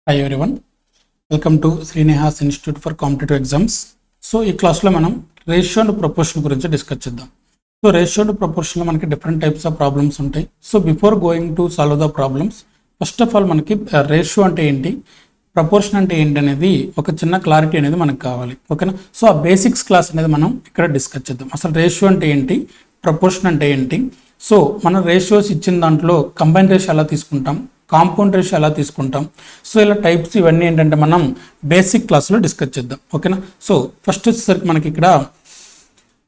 Hi everyone, welcome to Srinehas Institute for Competitive Exams. So ఈ క్లాస్లో మనం ratio and proportion గురించి discuss చేద్దాం. సో రేషియో అండ్ ప్రపోర్షన్లో మనకి డిఫరెంట్ టైప్స్ ఆఫ్ ప్రాబ్లమ్స్ ఉంటాయి. So before going to solve the problems, first of all మనకి ratio అంటే ఏంటి, ప్రపోర్షన్ అంటే ఏంటి అనేది ఒక చిన్న క్లారిటీ అనేది మనకు కావాలి. ఓకేనా? సో ఆ బేసిక్స్ క్లాస్ అనేది మనం ఇక్కడ డిస్కస్ చేద్దాం. అసలు రేషియో అంటే ఏంటి, ప్రపోర్షన్ అంటే ఏంటి. సో మన రేషియోస్ ఇచ్చిన దాంట్లో కంబైన్ రేషియో ఎలా తీసుకుంటాం, కాంపౌండ్ రేషియో ఎలా తీసుకుంటాం, సో ఇలా టైప్స్ ఇవన్నీ ఏంటంటే మనం బేసిక్ క్లాస్లో డిస్కస్ చేద్దాం. ఓకేనా? సో ఫస్ట్ వచ్చేసరికి మనకి ఇక్కడ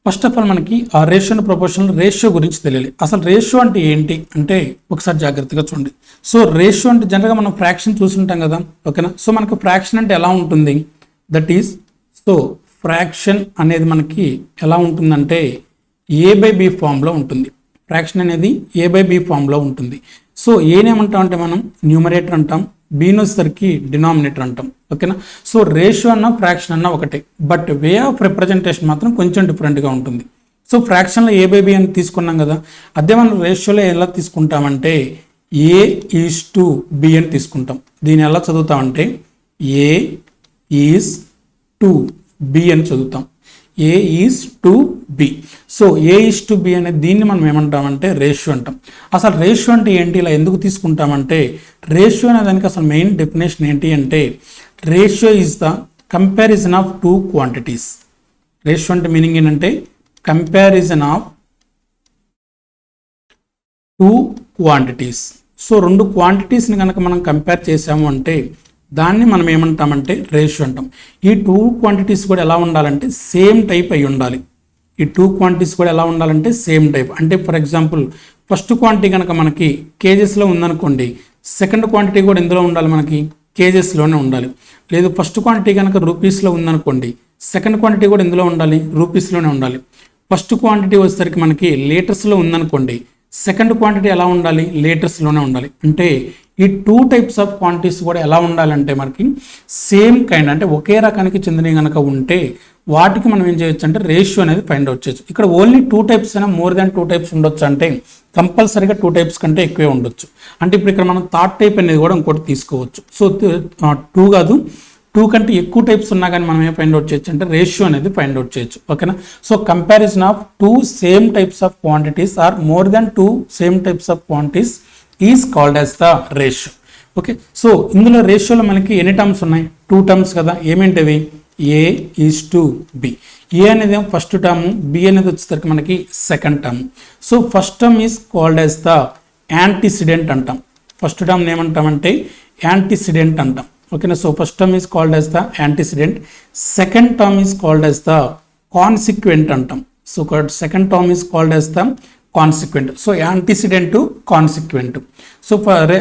ఫస్ట్ ఆఫ్ ఆల్ మనకి ఆ రేషియో అండ్ ప్రపోర్షన్ రేషియో గురించి తెలియాలి. అసలు రేషియో అంటే ఏంటి అంటే ఒకసారి జాగ్రత్తగా చూడండి. సో రేషియో అంటే జనరల్గా మనం ఫ్రాక్షన్ చూసుంటాం కదా. ఓకేనా? సో మనకు ఫ్రాక్షన్ అంటే ఎలా ఉంటుంది, దట్ ఈస్ సో ఫ్రాక్షన్ అనేది మనకి ఎలా ఉంటుందంటే A/B ఫామ్లో ఉంటుంది. ఫ్రాక్షన్ అనేది A/B ఫామ్లో ఉంటుంది. సో ఏనేమంటాం అంటే మనం న్యూమరేటర్ అంటాం, బీని వచ్చేసరికి డినామినేటర్ అంటాం. ఓకేనా? సో రేషియో అన్న ఫ్రాక్షన్ అన్న ఒకటే, బట్ వే ఆఫ్ రిప్రజెంటేషన్ మాత్రం కొంచెం డిఫరెంట్గా ఉంటుంది. సో ఫ్రాక్షన్లో A/B అని తీసుకున్నాం కదా, అదే మనం రేషియోలో ఎలా తీసుకుంటామంటే A:B అని తీసుకుంటాం. దీన్ని ఎలా చదువుతామంటే A:B అని చదువుతాం. A:B. సో A:B అనేది దీన్ని మనం ఏమంటామంటే రేషియో అంటాం. అసలు రేషియో అంటే ఏంటి, ఇలా ఎందుకు తీసుకుంటామంటే రేషియో అనే దానికి అసలు మెయిన్ డెఫినేషన్ ఏంటి అంటే ratio is the comparison of two quantities. Ratio అంటే మీనింగ్ ఏంటంటే comparison of two quantities. So రెండు క్వాంటిటీస్ని కనుక మనం కంపేర్ చేసాము అంటే దాన్ని మనం ఏమంటామంటే రేషియో అంటాం. ఈ టూ క్వాంటిటీస్ కూడా ఎలా ఉండాలంటే సేమ్ టైప్ అయి ఉండాలి. ఈ టూ క్వాంటిటీస్ కూడా ఎలా ఉండాలంటే సేమ్ టైప్. అంటే ఫర్ ఎగ్జాంపుల్ ఫస్ట్ క్వాంటిటీ కనుక మనకి కేజెస్లో ఉందనుకోండి, సెకండ్ క్వాంటిటీ కూడా ఎందులో ఉండాలి, మనకి కేజెస్లోనే ఉండాలి. లేదు ఫస్ట్ క్వాంటిటీ కనుక రూపీస్లో ఉందనుకోండి, సెకండ్ క్వాంటిటీ కూడా ఎందులో ఉండాలి, రూపీస్లోనే ఉండాలి. ఫస్ట్ క్వాంటిటీ వచ్చేసరికి మనకి లీటర్స్లో ఉందనుకోండి, సెకండ్ క్వాంటిటీ ఎలా ఉండాలి, లీటర్స్లోనే ఉండాలి. అంటే ఈ టూ టైప్స్ ఆఫ్ క్వాంటిటీస్ కూడా ఎలా ఉండాలంటే మనకి సేమ్ కైండ్, అంటే ఒకే రకానికి చెందినవి కనుక ఉంటే వాటికి మనం ఏం చేయొచ్చు అంటే రేషియో అనేది ఫైండ్ అవుట్ చేయొచ్చు. ఇక్కడ ఓన్లీ టూ టైప్స్ అయినా మోర్ దాన్ టూ టైప్స్ ఉండొచ్చు అంటే కంపల్సరీగా టూ టైప్స్ కంటే ఎక్కువే ఉండొచ్చు. అంటే ఇప్పుడు ఇక్కడ మనం థర్డ్ టైప్ అనేది కూడా ఇంకోటి తీసుకోవచ్చు. సో టూ కాదు, టూ కంటే ఎక్కువ టైప్స్ ఉన్నా కానీ మనం ఏం ఫైండ్ అవుట్ చేయొచ్చు అంటే రేషియో అనేది ఫైండ్ అవుట్ చేయొచ్చు. ఓకేనా? So comparison of two same types of quantities or more than two same types of quantities is called as the ratio. Okay? So ఇందులో రేషియోలో మనకి ఎన్ని టర్మ్స్ ఉన్నాయి, టూ టర్మ్స్ కదా. ఏమేంటివి, A:B. A అనేది ఫస్ట్ టర్మ్, B అనేది వచ్చేసరికి మనకి second term. So first term is called as the antecedent అంటాం. ఫస్ట్ టర్మ్ ఏమంటామంటే యాంటీసిడెంట్ అంటాం. ఓకేనా? So first term is called as the antecedent. Second term is called as the consequent అంటాం. So second term is called as the consequent. So antecedent, consequent. So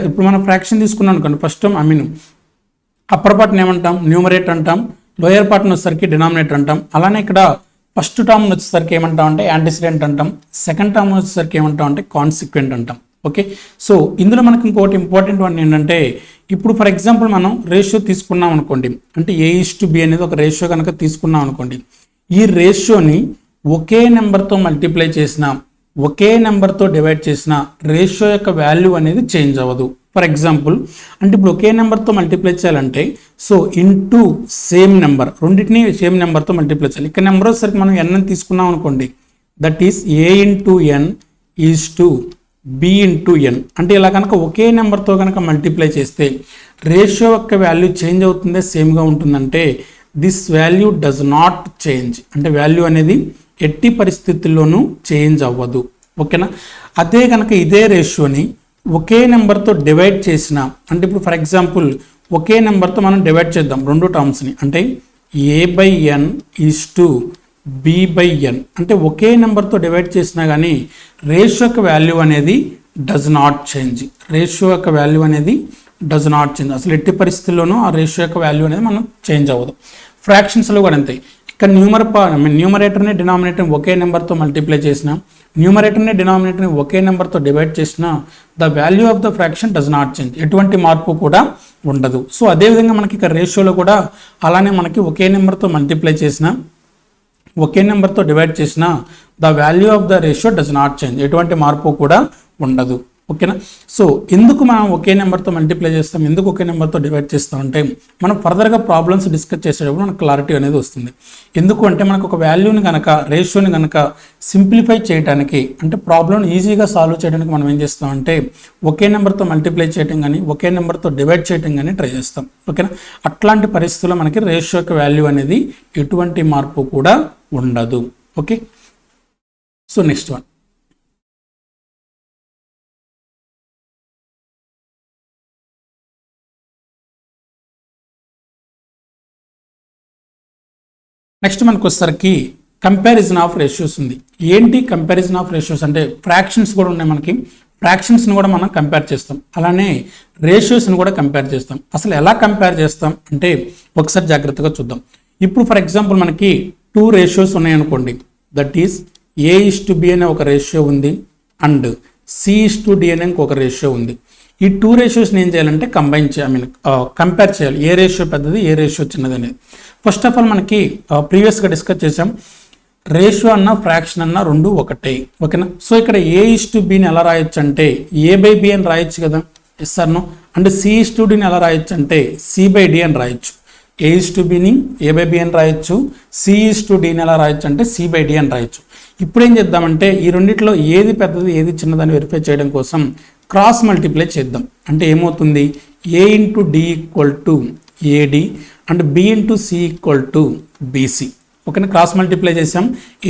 ఇప్పుడు మనం fraction తీసుకున్నాం అనుకోండి, first term upper పార్ట్ని ఏమంటాం, numerator అంటాం. Lower పార్ట్ని వచ్చేసరికి డినామినేటర్ అంటాం. అలానే ఇక్కడ ఫస్ట్ టర్మ్ వచ్చేసరికి ఏమంటాం అంటే యాంటీసిడెంట్ అంటాం. సెకండ్ టర్మ్ వచ్చేసరికి ఏమంటాం అంటే కాన్సిక్వెంట్ అంటాం. ఓకే? సో ఇందులో మనకి ఇంకోటి ఇంపార్టెంట్ వన్ ఏంటంటే ఇప్పుడు ఫర్ ఎగ్జాంపుల్ మనం రేషియో తీసుకున్నాం అనుకోండి, అంటే A:B అనేది ఒక రేషియో కనుక తీసుకున్నాం అనుకోండి, ఈ రేషియోని ఒకే నెంబర్తో మల్టిప్లై చేసిన, ఒకే నెంబర్తో డివైడ్ చేసిన రేషియో యొక్క వాల్యూ అనేది చేంజ్ అవ్వదు. ఫర్ ఎగ్జాంపుల్ అంటే ఇప్పుడు ఒకే నెంబర్తో మల్టిప్లై చేయాలంటే సో ఇంటూ సేమ్ నెంబర్, రెండింటిని సేమ్ నెంబర్తో మల్టిప్లై చేయాలి. ఇక్కడ నెంబర్ వచ్చేసరికి మనం n అని తీసుకున్నాం అనుకోండి, that is A:n is to B:n. అంటే ఇలా కనుక ఒకే నెంబర్తో కనుక మల్టిప్లై చేస్తే రేషియో యొక్క వాల్యూ చేంజ్ అవుతుందే సేమ్గా ఉంటుందంటే this value does not change. అంటే వాల్యూ అనేది ఎట్టి పరిస్థితుల్లోనూ చేంజ్ అవ్వదు. ఓకేనా? అదే కనుక ఇదే రేషియోని ఒకే నెంబర్తో డివైడ్ చేసిన, అంటే ఇప్పుడు ఫర్ ఎగ్జాంపుల్ ఒకే నెంబర్తో మనం డివైడ్ చేద్దాం రెండు టర్మ్స్ని, అంటే A/n ఈజ్ టు B/n. అంటే ఒకే నెంబర్తో డివైడ్ చేసినా కానీ రేషియో యొక్క వాల్యూ అనేది డస్ నాట్ చేంజ్. రేషియో యొక్క వాల్యూ అనేది డస్ నాట్ చేంజ్. అసలు ఎట్టి పరిస్థితుల్లోనూ ఆ రేషియో యొక్క వాల్యూ అనేది మనం చేంజ్ అవ్వదు. ఫ్రాక్షన్స్లో కూడా అంతే. ఇక్కడ న్యూమరేటర్ని డినామినేటర్ని ఒకే నెంబర్తో మల్టిప్లై చేసిన, న్యూమరేటర్ని డినామినేటర్ని ఒకే నెంబర్తో డివైడ్ చేసిన the value of the fraction does not change. ఎటువంటి మార్పు కూడా ఉండదు. సో అదేవిధంగా మనకి ఇక్కడ రేషియోలో కూడా అలానే మనకి ఒకే నెంబర్తో మల్టిప్లై చేసిన, ఒకే నెంబర్తో డివైడ్ చేసిన the value of the ratio does not change. ఎటువంటి మార్పు కూడా ఉండదు. ఓకేనా. సో ఎందుకు మనం ఒకే నెంబర్తో మల్టిప్లై చేస్తాం, ఎందుకు ఒకే నెంబర్తో డివైడ్ చేస్తాం అంటే మనం ఫర్దర్గా ప్రాబ్లమ్స్ డిస్కస్ చేసేటప్పుడు మనకు క్లారిటీ అనేది వస్తుంది. ఎందుకు అంటే మనకు ఒక వాల్యూని కనుక రేషియోని కనుక సింప్లిఫై చేయడానికి అంటే ప్రాబ్లమ్ ఈజీగా సాల్వ్ చేయడానికి మనం ఏం చేస్తామంటే ఒకే నెంబర్తో మల్టిప్లై చేయడం కానీ ఒకే నెంబర్తో డివైడ్ చేయడం కానీ ట్రై చేస్తాం. ఓకేనా. అట్లాంటి పరిస్థితుల్లో మనకి రేషియో యొక్క వాల్యూ అనేది ఎటువంటి మార్పు కూడా ఉండదు. Okay. So next one, next మనకు వచ్చేసరికి కంపారిజన్ ఆఫ్ రేషియోస్ ఉంది. ఏంటి కంపారిజన్ ఆఫ్ రేషియోస్ అంటే ఫ్రాక్షన్స్ కూడా ఉన్నాయి మనకి, ఫ్రాక్షన్స్ని కూడా మనం కంపేర్ చేస్తాం, అలానే రేషియోస్ని కూడా కంపేర్ చేస్తాం. అసలు ఎలా కంపేర్ చేస్తాం అంటే ఒకసారి జాగ్రత్తగా చూద్దాం. ఇప్పుడు ఫర్ ఎగ్జాంపుల్ మనకి 2 రేషియోస్ ఉన్నాయనుకోండి, దట్ ఈస్ A:B అనే ఒక రేషియో ఉంది అండ్ C:D అనే ఇంకొక రేషియో ఉంది. ఈ 2 రేషియోస్ని ఏం చేయాలంటే కంపేర్ చేయాలి, ఏ రేషియో పెద్దది ఏ రేషియో చిన్నది అనేది. ఫస్ట్ ఆఫ్ ఆల్ మనకి ప్రీవియస్గా డిస్కస్ చేసాం, రేషియో అన్న ఫ్రాక్షన్ అన్న రెండు ఒకటే. ఓకేనా. సో ఇక్కడ A:Bని ఎలా రాయొచ్చు అంటే A/B అని రాయొచ్చు కదా, ఎస్ ఆర్ నో. అండ్ C:Dని ఎలా రాయొచ్చు అంటే C/D అని రాయొచ్చు. A:Bని A/B అని రాయొచ్చు, C:Dని ఎలా రాయొచ్చు అంటే C/D అని రాయొచ్చు. ఇప్పుడు ఏం చేద్దామంటే ఈ రెండిట్లో ఏది పెద్దది ఏది చిన్నదని వెరిఫై చేయడం కోసం క్రాస్ మల్టిప్లై చేద్దాం. అంటే ఏమవుతుంది, A/D = AD and B/C = BC. ఓకేనా. క్రాస్ మల్టిప్లై చేసాం,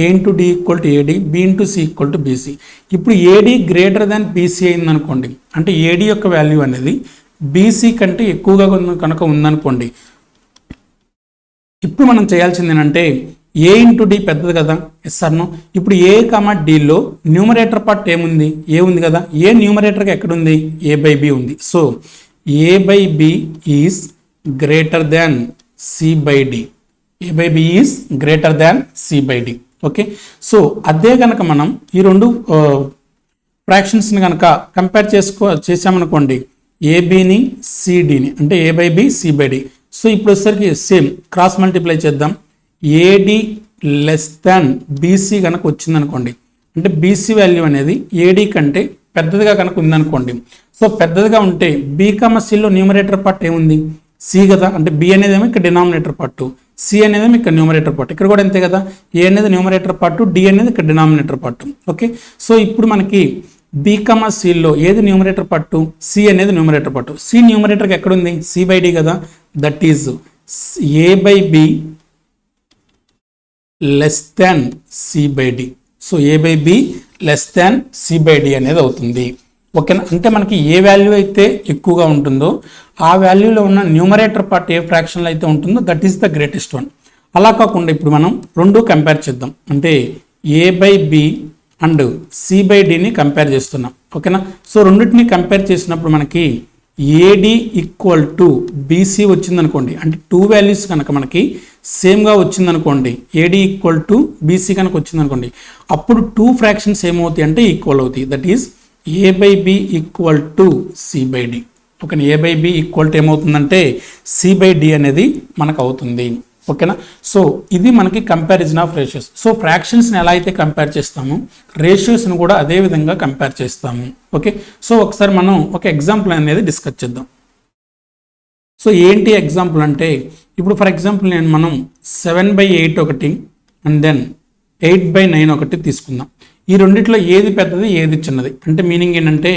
A/D = AD, B/C = BC. ఇప్పుడు AD గ్రేటర్ దాన్ BC అయింది అనుకోండి, అంటే AD యొక్క వాల్యూ అనేది BC కంటే ఎక్కువగా కనుక ఉందనుకోండి, ఇప్పుడు మనం చేయాల్సింది ఏంటంటే A/D పెద్దది కదా, ఎస్ ఆర్ నో. ఇప్పుడు A,Dలో న్యూమరేటర్ పార్ట్ ఏముంది, ఏ ఉంది కదా, ఏ న్యూమరేటర్కి ఎక్కడుంది, A/B ఉంది. So A/B is greater than C/D. A/B is greater than C/D. Okay. So అదే కనుక మనం ఈ రెండు ఫ్రాక్షన్స్ని కనుక కంపేర్ చేసామనుకోండి, ABని CDని అంటే A/B C/D. సో ఇప్పుడు వచ్చేసరికి సేమ్ క్రాస్ మల్టిప్లై చేద్దాం. AD లెస్ దాన్ BC కనుక వచ్చిందనుకోండి, అంటే BC వాల్యూ అనేది AD కంటే పెద్దదిగా కనుక ఉందనుకోండి. సో పెద్దదిగా ఉంటే B,Cలో న్యూమరేటర్ పార్ట్ ఏముంది, C కదా, అంటే B అనేదేమో ఇక్కడ డినామినేటర్ పార్ట్, C అనేదేమో ఇక్కడ న్యూమరేటర్ పార్ట్, ఇక్కడ కూడా అంతే కదా, A అనేది న్యూమరేటర్ పార్ట్, D అనేది ఇక్కడ డినామినేటర్ పార్ట్. ఓకే. సో ఇప్పుడు మనకి B,Cలో ఏది న్యూమరేటర్ పార్ట్, C అనేది న్యూమరేటర్ పార్ట్. C న్యూమరేటర్కి ఎక్కడుంది, C/D కదా, that is A/B less than C/D. So A/B less than C/D అనేది అవుతుంది. ఓకేనా. అంటే మనకి ఏ వాల్యూ అయితే ఎక్కువగా ఉంటుందో ఆ వాల్యూలో ఉన్న న్యూమరేటర్ పార్ట్ ఏ ఫ్రాక్షన్లో అయితే ఉంటుందో that is the greatest one. అలా కాకుండా ఇప్పుడు మనం రెండు కంపేర్ చేద్దాం. అంటే A/B అండ్ C/Dని కంపేర్ చేస్తున్నాం. ఓకేనా. సో రెండింటిని కంపేర్ చేసినప్పుడు మనకి AD = BC వచ్చిందనుకోండి, అంటే 2 వాల్యూస్ కనుక మనకి సేమ్గా వచ్చిందనుకోండి, AD = BC కనుక వచ్చిందనుకోండి, అప్పుడు 2 ఫ్రాక్షన్స్ ఏమవుతాయి అంటే ఈక్వల్ అవుతాయి. That is A/B = C/D. ఓకేనా. A/B ఏమవుతుందంటే C/D అనేది మనకు అవుతుంది. ఓకేనా. సో ఇది మనకి కంపారిజన్ ఆఫ్ రేషియోస్. సో ఫ్రాక్షన్స్ని ఎలా అయితే కంపేర్ చేస్తామో రేషియోస్ని కూడా అదే విధంగా కంపేర్ చేస్తాము. ఓకే. సో ఒకసారి మనం ఒక ఎగ్జాంపుల్ అనేది డిస్కస్ చేద్దాం. సో ఏంటి ఎగ్జాంపుల్ అంటే ఇప్పుడు ఫర్ ఎగ్జాంపుల్ మనం 7/8 ఒకటి అండ్ దెన్ 8/9 ఒకటి తీసుకుందాం. ఈ రెండిట్లో ఏది పెద్దది ఏది చిన్నది అంటే మీనింగ్ ఏంటంటే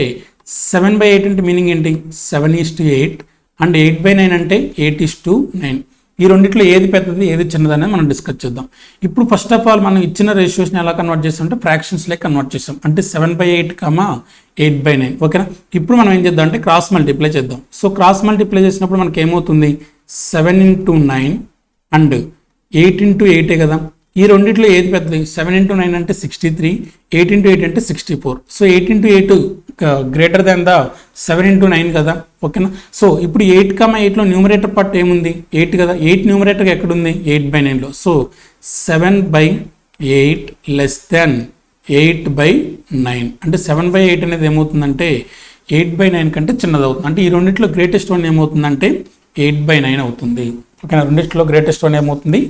7/8 అంటే మీనింగ్ ఏంటి, 7:8 అండ్ 8/9 అంటే 8:9. ఈ రెండిట్లో ఏది పెద్దది ఏది చిన్నదని మనం డిస్కస్ చేద్దాం. ఇప్పుడు ఫస్ట్ ఆఫ్ ఆల్ మనం ఇచ్చిన రేషియోస్ని ఎలా కన్వర్ట్ చేస్తాం అంటే ఫ్రాక్షన్స్లో కన్వర్ట్ చేస్తాం. అంటే 7/8, 8/9. ఓకేనా. ఇప్పుడు మనం ఏం చేద్దాం అంటే క్రాస్ మల్టిప్లై చేద్దాం. సో క్రాస్ మల్టిప్లై చేసినప్పుడు మనకి ఏమవుతుంది, 7 × 9 అండ్ 8 × 8 కదా. ఈ రెండిట్లో ఏది పెద్దది, 7 × 9 అంటే 63, 8 × 8 అంటే 64. సో 8 × 8 గ్రేటర్ దాన్ ద 7 × 9 కదా. ఓకేనా. సో ఇప్పుడు 8,8లో న్యూమరేటర్ పార్ట్ ఏముంది, 8 కదా, 8 న్యూమరేటర్ ఎక్కడుంది, 8/9లో. సో 7/8 లెస్ దాన్ 8/9 అంటే 7/8 అనేది ఏమవుతుందంటే 8/9 కంటే చిన్నది అవుతుంది. అంటే ఈ రెండిట్లో గ్రేటెస్ట్ వన్ ఏమవుతుందంటే 8/9 అవుతుంది. ఓకేనా. రెండిట్లో గ్రేటెస్ట్ వన్ ఏమవుతుంది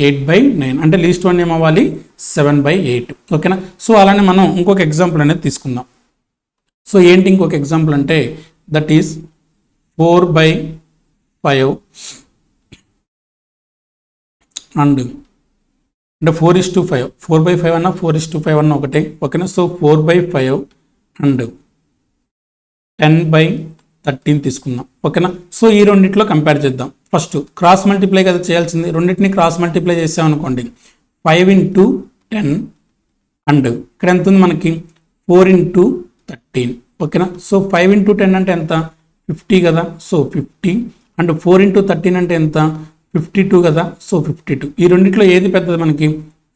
8/9 అంటే లీస్ట్ వన్ ఏమవ్వాలి 7/8. ఓకేనా. సో అలానే మనం ఇంకొక ఎగ్జాంపుల్ అనేది తీసుకుందాం. సో ఏంటి ఇంకొక ఎగ్జాంపుల్ అంటే దట్ ఈస్ 4/5 అండ్ అంటే 4:5 4/5 అన్న 4:5 అన్న ఒకటే ఓకేనా. సో 4/5 అండ్ 10/13 తీసుకుందాం ఓకేనా. సో ఈ రెండిట్లో కంపేర్ చేద్దాం. ఫస్ట్ క్రాస్ మల్టిప్లై కదా చేయాల్సింది, రెండింటిని క్రాస్ మల్టిప్లై చేసామనుకోండి 5 × 10 అండ్ ఇక్కడ ఎంత ఉంది మనకి 4 × 13 ఓకేనా. సో 5 × 10 అంటే ఎంత 50 కదా, సో 50 అండ్ 4 × 13 అంటే ఎంత 52 కదా, సో 52. ఈ రెండిట్లో ఏది పెద్దది మనకి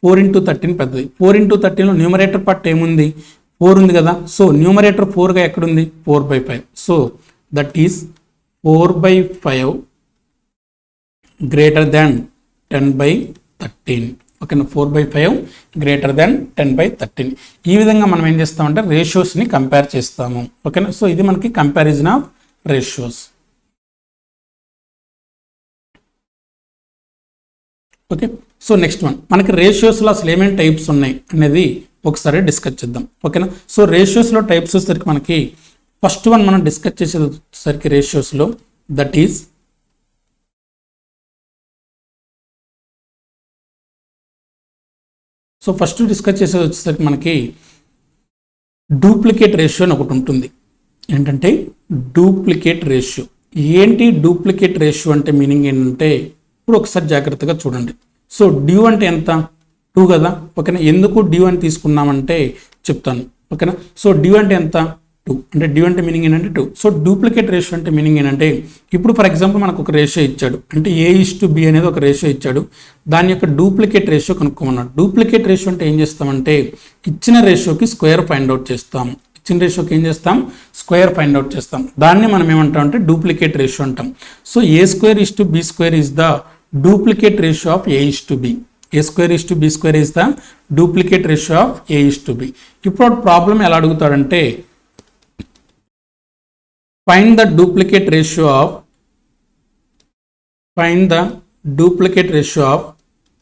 4 × 13 పెద్దది. 4 × 13లో న్యూమరేటర్ పార్ట్ ఏముంది 4 ఉంది కదా, సో న్యూమరేటర్ 4గా ఎక్కడుంది 4/5. So that is 4/5 greater than 10/13 ఓకేనా. 4/5 గ్రేటర్ దాన్ 10/13. ఈ విధంగా మనం ఏం చేస్తామంటే రేషియోస్ని కంపేర్ చేస్తాము ఓకేనా. సో ఇది మనకి comparison of ratios. Okay. So next one మనకి రేషియోస్లో అసలు ఏమేమి టైప్స్ ఉన్నాయి అనేది ఒకసారి డిస్కస్ చేద్దాం ఓకేనా. సో రేషియోస్లో టైప్స్ వచ్చేసరికి మనకి ఫస్ట్ వన్ మనం డిస్కస్ చేసేసరికి రేషియోస్లో that is so first discuss చేసేది వచ్చేసరికి మనకి డూప్లికేట్ రేషియో అని ఒకటి ఉంటుంది. ఏంటంటే డూప్లికేట్ రేషియో. ఏంటి డూప్లికేట్ రేషియో అంటే మీనింగ్ ఏంటంటే ఇప్పుడు ఒకసారి జాగ్రత్తగా చూడండి. సో డ్యూ అంటే ఎంత 2 కదా ఓకేనా. ఎందుకు డ్యూ అని తీసుకున్నామంటే చెప్తాను ఓకేనా. సో డ్యూ అంటే ఎంత 2 అంటే డ్యూ అంటే మీనింగ్ ఏంటంటే 2. సో డూప్లికేట్ రేషియో అంటే మీనింగ్ ఏంటంటే ఇప్పుడు ఫర్ ఎగ్జాంపుల్ మనకు ఒక రేషియో ఇచ్చాడు, అంటే A:B అనేది ఒక రేషియో ఇచ్చాడు, దాని యొక్క డూప్లికేట్ రేషియో కనుక్కోమన్నాడు. డూప్లికేట్ రేషియో అంటే ఏం చేస్తామంటే ఇచ్చిన రేషియోకి స్క్వేర్ ఫైండ్ అవుట్ చేస్తాం. ఇచ్చిన రేషియోకి ఏం చేస్తాం స్క్వేర్ ఫైండ్ అవుట్ చేస్తాం. దాన్ని మనం ఏమంటాం అంటే డూప్లికేట్ రేషియో అంటాం. So A²:B² is the duplicate ratio of A:B. A²:B² is the duplicate ratio of A:B. ఇప్పుడు ప్రాబ్లం ఎలా అడుగుతాడంటే find the duplicate ratio of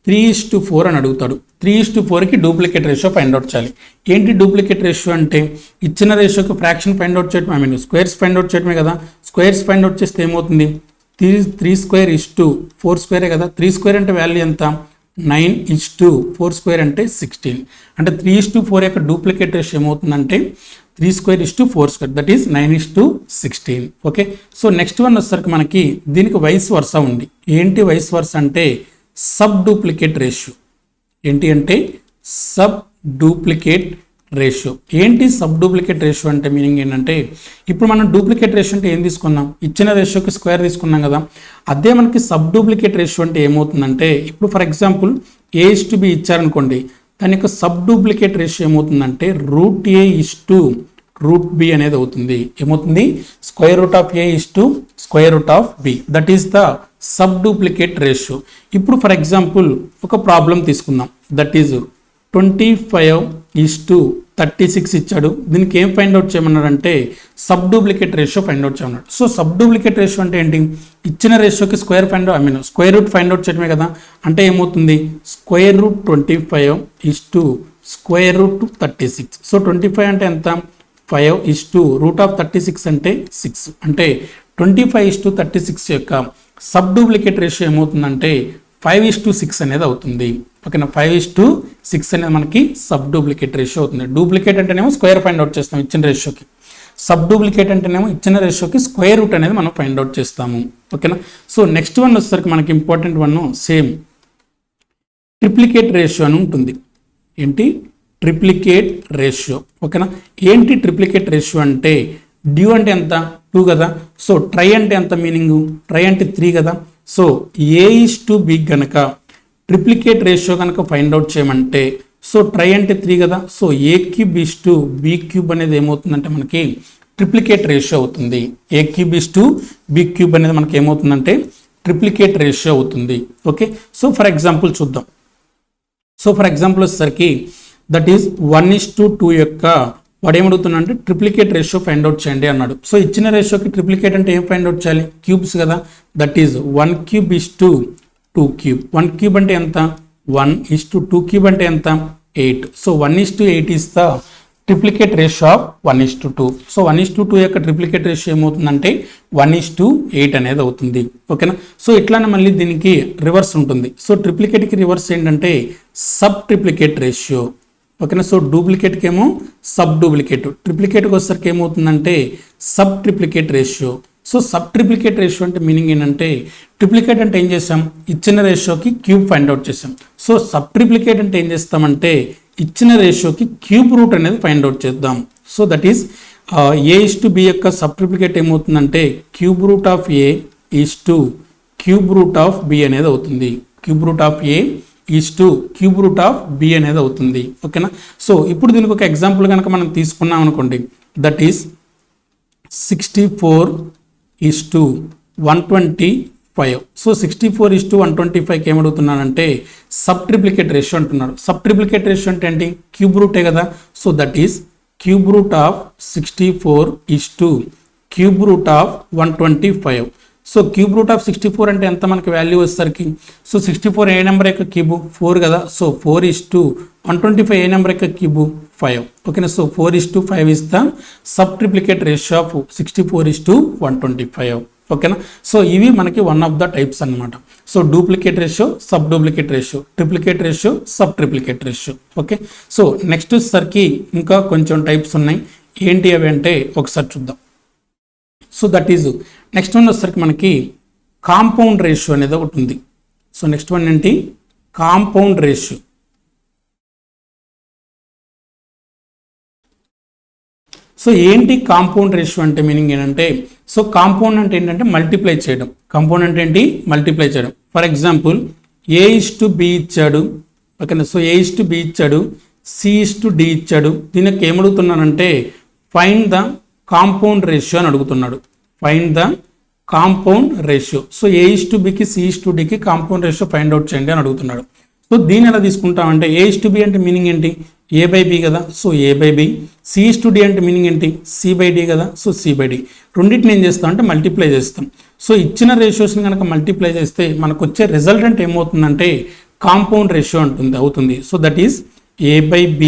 3:4 అని అడుగుతాడు. 3:4కి డూప్లికేట్ రేషియో ఫైండ్ అవుట్ చేయాలి. ఏంటి డూప్లికేట్ రేషియో అంటే ఇచ్చిన రేషియోకి ఫ్రాక్షన్ ఫైండ్ అవుట్ చేయడం, స్క్వేర్స్ ఫైండ్ అవుట్ చేయడమే కదా. స్క్వేర్స్ ఫైండ్ అవుట్ చేస్తే ఏమవుతుంది 3² కదా. 3² అంటే వాల్యూ ఎంత 9:4² అంటే 16. అంటే 3:4 యొక్క డూప్లికేట్ రేషియో ఏమవుతుందంటే 3² that is 9:16 okay. So next one వచ్చేసరికి మనకి దీనికి వైస్ వర్స ఉంది. ఏంటి వైస్ వర్స అంటే సబ్ డూప్లికేట్ రేషియో. ఏంటి అంటే సబ్ డూప్లికేట్ రేషియో. ఏంటి సబ్ డూప్లికేట్ రేషియో అంటే మీనింగ్ ఏంటంటే ఇప్పుడు మనం డూప్లికేట్ రేషియో అంటే ఏం తీసుకున్నాం ఇచ్చిన రేషియోకి స్క్వేర్ తీసుకున్నాం కదా. అదే మనకి సబ్ డూప్లికేట్ రేషియో అంటే ఏమవుతుందంటే ఇప్పుడు ఫర్ ఎగ్జాంపుల్ A:B ఇచ్చారనుకోండి, దాని యొక్క సబ్ డూప్లికేట్ రేషియో ఏమవుతుందంటే √A:√B అనేది అవుతుంది. ఏమవుతుంది √A:√B. That is the sub duplicate ratio. ఇప్పుడు ఫర్ ఎగ్జాంపుల్ ఒక ప్రాబ్లం తీసుకుందాం. దట్ ఈజ్ 25:36 ఇచ్చాడు. దీనికి ఏం ఫైండ్ అవుట్ చేయమన్నాడంటే sub duplicate ratio find out చేయమన్నాడు. సో సబ్ డూప్లికేట్ రేషియో అంటే ఏంటి ఇచ్చిన రేషియోకి square square root find out చేయడమే కదా. అంటే ఏమవుతుంది √25:36. సో 25 అంటే ఎంత 5:√36 అంటే 6. అంటే 25:36 యొక్క సబ్ డూప్లికేట్ రేషియో ఏమవుతుందంటే 5:6 అనేది అవుతుంది ఓకేనా. 5:6 అనేది మనకి సబ్ డూప్లికేట్ రేషియో అవుతుంది. డూప్లికేట్ అంటేనేమో స్క్వేర్ ఫైండ్ అవుట్ చేస్తాం ఇచ్చిన రేషియోకి. సబ్ డూప్లికేట్ అంటేనేమో ఇచ్చిన రేషియోకి స్క్వేర్ రూట్ అనేది మనం ఫైండ్ అవుట్ చేస్తాము ఓకేనా. సో నెక్స్ట్ వన్ వచ్చేసరికి మనకి important one same triplicate ratio అని ఉంటుంది. ఏంటి ట్రిప్లికేట్ రేషియో ఓకేనా. ఏంటి ట్రిప్లికేట్ రేషియో అంటే డ్యూ అంటే ఎంత 2 కదా. సో ట్రై అంటే ఎంత మీనింగ్ ట్రై అంటే 3 కదా. సో A:B కనుక ట్రిప్లికేట్ రేషియో కనుక ఫైండ్ అవుట్ చేయమంటే సో ట్రై అంటే 3 కదా. సో A:3B³ అనేది ఏమవుతుందంటే మనకి ట్రిప్లికేట్ రేషియో అవుతుంది. A:3B³ అనేది మనకి ఏమవుతుందంటే ట్రిప్లికేట్ రేషియో అవుతుంది ఓకే. సో ఫర్ ఎగ్జాంపుల్ చూద్దాం. సో ఫర్ ఎగ్జాంపుల్ వచ్చేసరికి దట్ ఈస్ 1:2 యొక్క వాడు ఏమడుగుతున్నాడు అంటే ట్రిప్లికేట్ రేషియో ఫైండ్ అవుట్ చేయండి అన్నాడు. సో ఇచ్చిన రేషియోకి ట్రిప్లికేట్ అంటే ఏం ఫైండ్ అవుట్ చేయాలి క్యూబ్స్ కదా. దట్ ఈస్ 1³ 1³ అంటే ఎంత 1:2 అంటే ఎంత 8. So 1:8 is the triplicate ratio of 1:2. So 1:2 యొక్క ట్రిప్లికేట్ రేషియో ఏమవుతుందంటే 1:8 అనేది అవుతుంది. ఓకేనా. సో ఇట్లానే మళ్ళీ దీనికి రివర్స్ ఉంటుంది. సో ట్రిప్లికేట్కి రివర్స్ ఏంటంటే సబ్ ట్రిప్లికేట్ రేషియో. ఓకేనా. సో డూప్లికేట్కి ఏమో సబ్ డూప్లికేట్, ట్రిప్లికేట్కి వచ్చేసరికి ఏమవుతుందంటే sub triplicate ratio. So sub triplicate ratio అంటే మీనింగ్ ఏంటంటే ట్రిప్లికేట్ అంటే ఏం చేసాం, ఇచ్చిన రేషియోకి క్యూబ్ ఫైండ్ అవుట్ చేసాం. సో సబ్ ట్రిప్లికేట్ అంటే ఏం చేస్తామంటే ఇచ్చిన రేషియోకి క్యూబ్ రూట్ అనేది ఫైండ్ అవుట్ చేద్దాం. సో దట్ ఈస్ A:B యొక్క సబ్ ట్రిప్లికేట్ ఏమవుతుందంటే cube root of A is to cube root of B అనేది అవుతుంది. Cube root of A is to cube root of B అనేది అవుతుంది. ఓకేనా. సో ఇప్పుడు దీనికి ఒక ఎగ్జాంపుల్ కనుక మనం తీసుకున్నాం అనుకోండి, దట్ ఈస్ 64:125. సో 64:125కి ఏమడుగుతున్నానంటే సబ్ ట్రిప్లికేట్ రేషియో అంటున్నారు. సబ్ ట్రిప్లికేట్ రేషియో అంటే ఏంటి, క్యూబ్ రూటే కదా. So that is cube root of 64 cube root of 125. So cube root of 64 అంటే ఎంత మనకి వాల్యూ వచ్చేసరికి, సో 64 ఏ నెంబర్ యొక్క క్యూబ్ 4 కదా. సో 4:125 ఏ నెంబర్ యొక్క క్యూబ్ 5. ఓకేనా. So 4:5 is the sub triplicate ratio of 64:125. ఓకేనా. సో ఇవి మనకి వన్ ఆఫ్ ద టైప్స్ అన్నమాట. So duplicate ratio, sub duplicate ratio, triplicate ratio, sub triplicate ratio. Okay. So next వచ్చేసరికి ఇంకా కొంచెం టైప్స్ ఉన్నాయి. ఏంటి అవి అంటే ఒకసారి చూద్దాం. So that is next one వచ్చేసరికి మనకి కాంపౌండ్ రేషియో అనేది ఒకటి ఉంది. సో నెక్స్ట్ వన్ ఏంటి, కాంపౌండ్ రేషియో. సో ఏంటి కాంపౌండ్ రేషియో అంటే మీనింగ్ ఏంటంటే, సో కాంపౌండ్ అంటే ఏంటంటే మల్టిప్లై చేయడం. కాంపౌండ్ అంటే ఏంటి, మల్టిప్లై చేయడం. ఫర్ ఎగ్జాంపుల్ A:B ఇచ్చాడు. ఓకేనా. సో A:B ఇచ్చాడు, C:D ఇచ్చాడు. దీనికి ఏమడుగుతున్నానంటే ఫైండ్ ద కాంపౌండ్ రేషియో అని అడుగుతున్నాడు. Find the compound ratio. So A:Bకి C:Dకి కాంపౌండ్ రేషియో ఫైండ్ అవుట్ చేయండి అని అడుగుతున్నాడు. సో దీన్ని ఎలా తీసుకుంటామంటే A:B అంటే మీనింగ్ ఏంటి, A/B కదా. So A/B. C:D అంటే మీనింగ్ ఏంటి, C/D కదా. So C/D. రెండింటిని ఏం చేస్తాం అంటే మల్టిప్లై చేస్తాం. సో ఇచ్చిన రేషియోస్ని కనుక మల్టిప్లై చేస్తే మనకు వచ్చే రిజల్టెంట్ ఏమవుతుందంటే కాంపౌండ్ రేషియో అవుతుంది. So that is A/B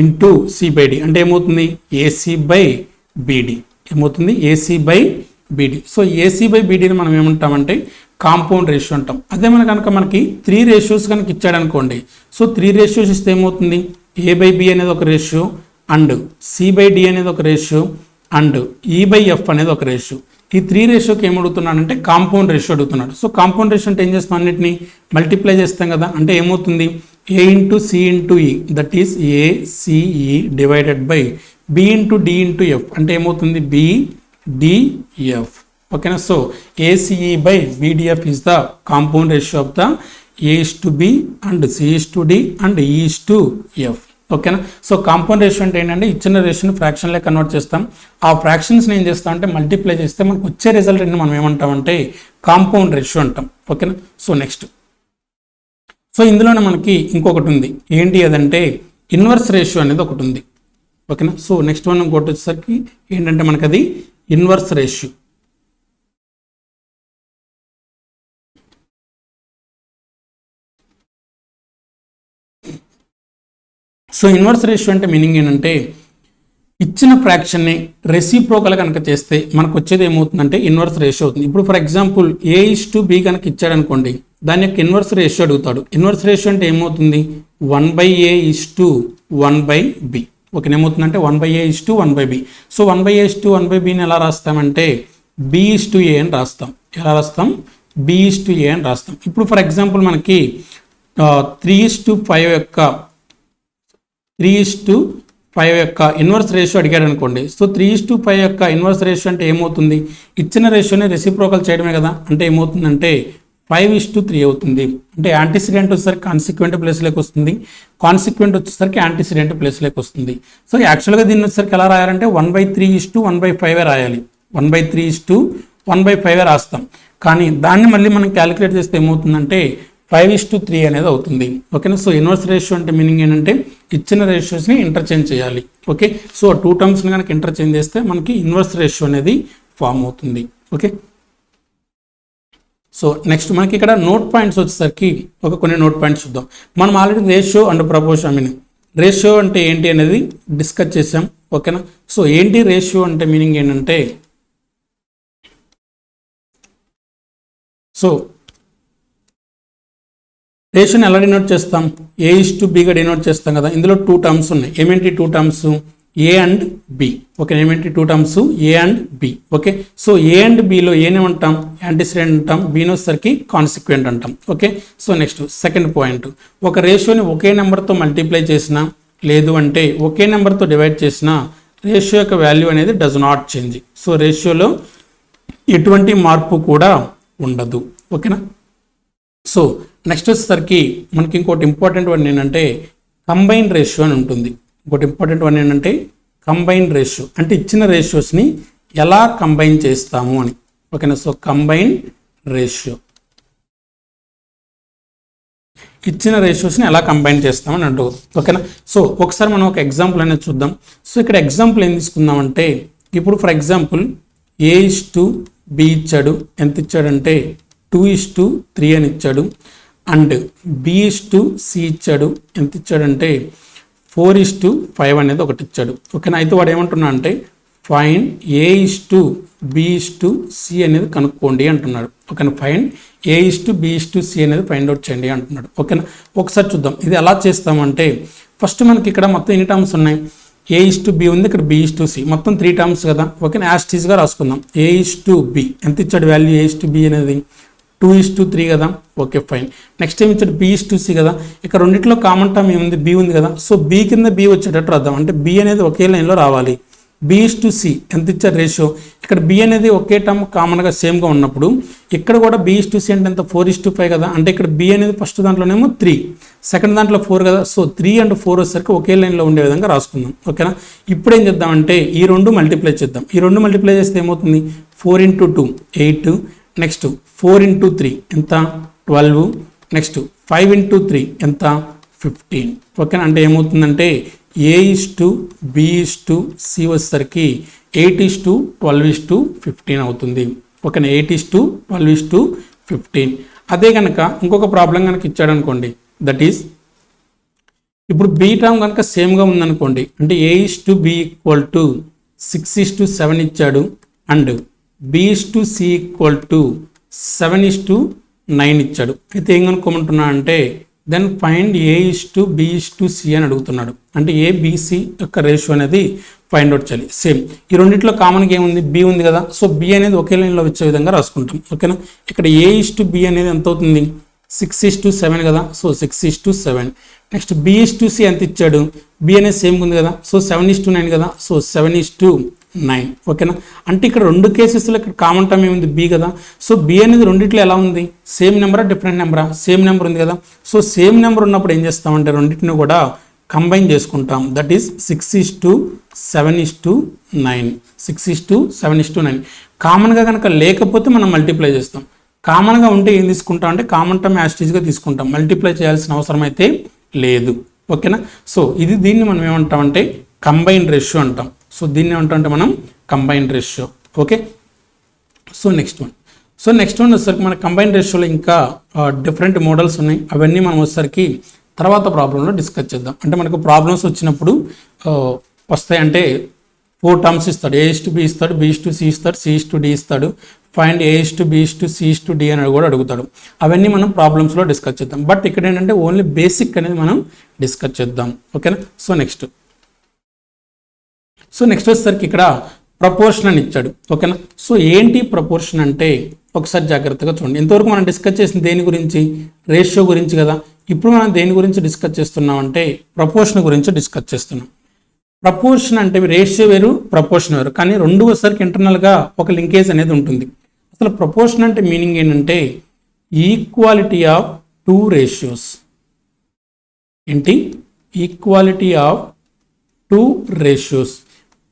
into C/D అంటే ఏమవుతుంది, AC/BD ఏమవుతుంది, AC/BD. సో AC/BDని మనం ఏమంటామంటే కాంపౌండ్ రేషియో అంటాం. అదే మన కనుక మనకి 3 రేషియోస్ కనుక ఇచ్చాడు అనుకోండి. సో 3 రేషియోస్ ఇస్తే ఏమవుతుంది, A/B అనేది ఒక రేషియో, అండ్ C/D అనేది ఒక రేషియో, అండ్ E/F అనేది ఒక రేషియో. ఈ 3 రేషియోకి ఏమడుగుతున్నానంటే కాంపౌండ్ రేషియో అడుగుతున్నాడు. సో కాంపౌండ్ రేషియో అంటే ఏం చేస్తాం, అన్నిటిని మల్టిప్లై చేస్తాం కదా. అంటే ఏమవుతుంది, A into C into E that is ACE divided by B into D into F అంటే ఏమవుతుంది, BDF. ఓకేనా. So ACE by BDF is the compound ratio of the A:B and C:D and E:F. ఓకేనా. So compound ratio అంటే ఏంటంటే ఇచ్చిన రేషియోని ఫ్రాక్షన్లే convert చేస్తాం. ఆ ఫ్రాక్షన్స్ని ఏం చేస్తాం అంటే మల్టిప్లై చేస్తే మనకు వచ్చే రిజల్ట్ మనం ఏమంటామంటే కాంపౌండ్ రేషియో అంటాం. ఓకేనా. సో నెక్స్ట్, సో ఇందులోనే మనకి ఇంకొకటి ఉంది. ఏంటి అదంటే ఇన్వర్స్ రేషియో అనేది ఒకటి ఉంది. ఓకేనా. సో నెక్స్ట్ వన్ ఇంకోటి వచ్చేసరికి ఏంటంటే మనకు అది inverse ratio. So inverse ratio అంటే మీనింగ్ ఏంటంటే ఇచ్చిన ఫ్రాక్షన్ని రెసిప్రోకల్ కనుక చేస్తే మనకు వచ్చేది ఏమవుతుందంటే ఇన్వర్స్ రేషియో అవుతుంది. ఇప్పుడు ఫర్ ఎగ్జాంపుల్ A:B కనుక ఇచ్చాడు అనుకోండి, దాని యొక్క ఇన్వర్స్ రేషియో అడుగుతాడు. ఇన్వర్స్ రేషియో అంటే ఏమవుతుంది, 1/A:1/B. ఓకే, ఏమవుతుందంటే 1/A:1/B. సో 1/A:1/Bని ఎలా రాస్తామంటే B:A అని రాస్తాం. ఎలా రాస్తాం, B:A అని రాస్తాం. ఇప్పుడు ఫర్ ఎగ్జాంపుల్ మనకి 3:5 యొక్క ఇన్వర్స్ రేషియో అడిగాడు అనుకోండి. సో 3:5 యొక్క ఇన్వర్స్ రేషియో అంటే ఏమవుతుంది, ఇచ్చిన రేషియోని రెసిప్రోకల్ చేయడమే కదా. అంటే ఏమవుతుందంటే 5:3 అవుతుంది. అంటే యాంటీసిడెంట్ వచ్చేసరికి కాన్సిక్వెంట్ ప్లేస్లోకి వస్తుంది, కాన్సిక్వెంట్ వచ్చేసరికి యాంటీసిడెంట్ ప్లేస్లోకి వస్తుంది. సో యాక్చువల్గా దీన్ని వచ్చేసరికి ఎలా రాయాలంటే 1/3:1/5 రాయాలి. 1/3:1/5 రాస్తాం. కానీ దాన్ని మళ్ళీ మనం క్యాలిక్యులేట్ చేస్తే ఏమవుతుందంటే 5:3 అనేది అవుతుంది. ఓకేనా. సో ఇన్వర్స్ రేషియో అంటే మీనింగ్ ఏంటంటే ఇచ్చిన రేషియోస్ని ఇంటర్చేంజ్ చేయాలి. ఓకే. సో 2 టర్మ్స్ని కనుక ఇంటర్చేంజ్ చేస్తే మనకి ఇన్వర్స్ రేషియో అనేది ఫామ్ అవుతుంది. ఓకే. సో నెక్స్ట్ మనకి ఇక్కడ నోట్ పాయింట్స్ వచ్చేసరికి కొన్ని నోట్ పాయింట్స్ చూద్దాం. మనం already ratio and proportion ratio అంటే ఏంటి అనేది డిస్కస్ చేసాం. ఓకేనా. సో ఏంటి రేషియో అంటే మీనింగ్ ఏంటంటే, సో రేషియోని ఎలా డినోట్ చేస్తాం? A:B డినోట్ చేస్తాం కదా. ఇందులో 2 టర్మ్స్ ఉన్నాయి. ఏమేంటి 2 terms? A and B. Okay, ఏమేంటి 2 terms? A and B. Okay, so A and Bలో ఏమంటాం? యాంటిసిడెంట్ అంటాం. Bను వచ్చేసరికి కాన్సిక్వెంట్ అంటాం. Okay, so next second point, ఒక రేషియోని ఒకే నెంబర్తో మల్టిప్లై చేసినా లేదు అంటే ఒకే నెంబర్తో డివైడ్ చేసినా రేషియో యొక్క వాల్యూ అనేది డస్ నాట్ చేంజ్. సో రేషియోలో ఎటువంటి మార్పు కూడా ఉండదు. ఓకేనా. సో నెక్స్ట్ వచ్చేసరికి మనకి ఇంకోటి ఇంపార్టెంట్ వన్ ఏంటంటే కంబైన్ రేషియో అని ఉంటుంది. ఇంకోటి ఇంపార్టెంట్ వన్ ఏంటంటే కంబైన్ రేషియో, అంటే ఇచ్చిన రేషియోస్ని ఎలా కంబైన్ చేస్తాము అని. ఓకేనా. సో కంబైన్ రేషియో, ఇచ్చిన రేషియోస్ని ఎలా కంబైన్ చేస్తామని అంటూ. ఓకేనా. సో ఒకసారి మనం ఒక ఎగ్జాంపుల్ అనేది చూద్దాం. సో ఇక్కడ ఎగ్జాంపుల్ ఏం తీసుకుందామంటే, ఇప్పుడు ఫర్ ఎగ్జాంపుల్ A:B ఇచ్చాడు. ఎంత ఇచ్చాడంటే 2:3 అని ఇచ్చాడు. అండ్ B:C ఇచ్చాడు. ఎంత ఇచ్చాడంటే 4:5 అనేది ఒకటి ఇచ్చాడు. ఓకేనా. అయితే వాడు ఏమంటున్నా అంటే ఫైండ్ A:B:C అనేది కనుక్కోండి అంటున్నాడు. ఓకేనా. ఫైండ్ A:B:C అనేది ఫైండ్ అవుట్ చేయండి అంటున్నాడు. ఓకేనా. ఒకసారి చూద్దాం ఇది ఎలా చేస్తామంటే, ఫస్ట్ మనకి ఇక్కడ మొత్తం ఎన్ని టర్మ్స్ ఉన్నాయి? A:B ఉంది, ఇక్కడ B:C, మొత్తం 3 టర్మ్స్ కదా. ఓకేనా. యాజ్ టీజ్గా రాసుకుందాం. A:B ఎంత ఇచ్చాడు వాల్యూ? A:B అనేది 2:3 కదా. Okay, fine. నెక్స్ట్ ఏమి ఇచ్చాడు? B:C కదా. ఇక్కడ రెండిట్లో కామన్ టర్మ్ ఏముంది? B ఉంది కదా. సో B కింద B వచ్చేటట్టు రాద్దాం. అంటే B అనేది ఒకే లైన్లో రావాలి. B:C ఎంత ఇచ్చారు రేషియో? ఇక్కడ B అనేది ఒకే టర్మ్ కామన్గా సేమ్గా ఉన్నప్పుడు ఇక్కడ కూడా B:C అంటే ఎంత? 4:5 కదా. అంటే ఇక్కడ B అనేది ఫస్ట్ దాంట్లోనేమో 3, సెకండ్ దాంట్లో 4 కదా. సో 3 and 4 వచ్చేసరికి ఒకే లైన్లో ఉండే విధంగా రాసుకుందాం. ఓకేనా. ఇప్పుడు ఏం చేద్దామంటే ఈ రెండు మల్టిప్లై చేద్దాం. ఈ రెండు మల్టిప్లై చేస్తే ఏమవుతుంది? 4 × 2 8, నెక్స్ట్ 4 × 3 ఎంత? 12, నెక్స్ట్ 5 × 3 ఎంత? 15. ఓకేనా. అంటే ఏమవుతుందంటే A:B:C వచ్చేసరికి 8:12:15 అవుతుంది. ఓకేనా. 8:12:15. అదే కనుక ఇంకొక ప్రాబ్లం కనుక ఇచ్చాడు అనుకోండి, దట్ ఈస్ ఇప్పుడు B టర్మ్ కనుక సేమ్గా ఉందనుకోండి, అంటే A:B = 6:7 ఇచ్చాడు. అండ్ B:C = 7:9 ఇచ్చాడు. అయితే ఏం కనుక్కోమంటున్నా అంటే దెన్ ఫైండ్ A:B:C అని అడుగుతున్నాడు. అంటే ABC యొక్క రేషియో అనేది ఫైండ్ అవుట్ చేయాలి. సేమ్ ఈ రెండింటిలో కామన్గా ఏముంది? B ఉంది కదా. సో B అనేది ఒకే లైన్లో వచ్చే విధంగా రాసుకుంటాం. ఓకేనా. ఇక్కడ A:B అనేది ఎంత అవుతుంది? 6:7 కదా. సో 6:7. నెక్స్ట్ B:C ఎంత ఇచ్చాడు? B అనేది సేమ్ ఉంది కదా. సో 7:9 కదా. సో 7:9. ఓకేనా. అంటే ఇక్కడ రెండు కేసెస్లో ఇక్కడ కామన్ టర్మ్ ఏముంది? B కదా. సో B అనేది రెండిట్లో ఎలా ఉంది? సేమ్ నెంబరా డిఫరెంట్ నెంబరా? సేమ్ నెంబర్ ఉంది కదా. సో సేమ్ నెంబర్ ఉన్నప్పుడు ఏం చేస్తామంటే రెండింటిని కూడా కంబైన్ చేసుకుంటాం. That is 6:7:9. 6:7:9. కామన్గా కనుక లేకపోతే మనం మల్టిప్లై చేస్తాం. కామన్గా ఉంటే ఏం తీసుకుంటాం అంటే కామన్ టర్మ్ యాస్టీజ్గా తీసుకుంటాం. మల్టిప్లై చేయాల్సిన అవసరం అయితే లేదు. ఓకేనా. సో దీన్ని మనం ఏమంటామంటే కంబైన్ రేషియో అంటాం. సో దీన్ని ఏమంటామంటే మనం combine ratio. Okay. So next one వచ్చేసరికి మన కంబైన్ రేషియోలో ఇంకా డిఫరెంట్ మోడల్స్ ఉన్నాయి. అవన్నీ మనం వచ్చేసరికి తర్వాత ప్రాబ్లంలో డిస్కస్ చేద్దాం. అంటే మనకు ప్రాబ్లమ్స్ వచ్చినప్పుడు వస్తాయంటే 4 టర్మ్స్ ఇస్తాడు. A:B ఇస్తాడు, B:C ఇస్తాడు, C:D ఇస్తాడు. ఫైండ్ A:B:C:D అని కూడా అడుగుతాడు. అవన్నీ మనం ప్రాబ్లమ్స్లో డిస్కస్ చేద్దాం. బట్ ఇక్కడ ఏంటంటే ఓన్లీ బేసిక్ అనేది మనం డిస్కస్ చేద్దాం. ఓకేనా. సో నెక్స్ట్ వచ్చేసరికి ఇక్కడ ప్రపోర్షన్ అని ఇచ్చాడు. ఓకేనా. సో ఏంటి ప్రపోర్షన్ అంటే ఒకసారి జాగ్రత్తగా చూడండి. ఇంతవరకు మనం డిస్కస్ చేసిన దేని గురించి? రేషియో గురించి కదా. ఇప్పుడు మనం దేని గురించి డిస్కస్ చేస్తున్నాం అంటే ప్రపోర్షన్ గురించి డిస్కస్ చేస్తున్నాం. ప్రపోర్షన్ అంటే రేషియో వేరు, ప్రపోర్షన్ వేరు, కానీ రెండు వచ్చేసరికి ఇంటర్నల్గా ఒక లింకేజ్ అనేది ఉంటుంది. అసలు ప్రపోర్షన్ అంటే మీనింగ్ ఏంటంటే ఈక్వాలిటీ ఆఫ్ 2 రేషియోస్. ఏంటి? Equality of 2 ratios.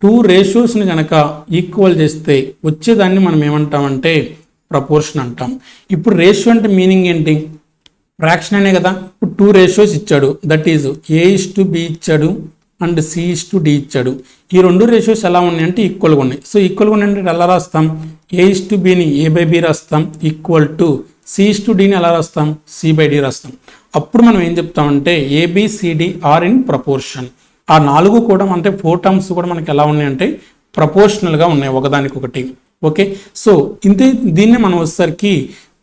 2 రేషియోస్ని కనుక ఈక్వల్ చేస్తే వచ్చేదాన్ని మనం ఏమంటామంటే ప్రపోర్షన్ అంటాం. ఇప్పుడు రేషియో అంటే మీనింగ్ ఏంటి? ఫ్రాక్షన్ అనే కదా. ఇప్పుడు 2 రేషియోస్ ఇచ్చాడు. దట్ ఈజ్ A:B ఇచ్చాడు అండ్ C:D ఇచ్చాడు. ఈ రెండు రేషియోస్ ఎలా ఉన్నాయి అంటే ఈక్వల్గా ఉన్నాయి. సో ఈక్వల్గా ఉన్నాయంటే ఎలా రాస్తాం? A:B ని A/B రాస్తాం ఈక్వల్ టు C:D ని ఎలా రాస్తాం? C/D రాస్తాం. అప్పుడు మనం ఏం చెప్తామంటే ఏబిసిడి ఆర్ ఇన్ ప్రపోర్షన్. ఆ 4 కూడా అంటే 4 టర్మ్స్ కూడా మనకి ఎలా ఉన్నాయంటే ప్రపోర్షనల్గా ఉన్నాయి ఒకదానికొకటి. ఓకే, సో ఇంతే. దీన్ని మనం వచ్చేసరికి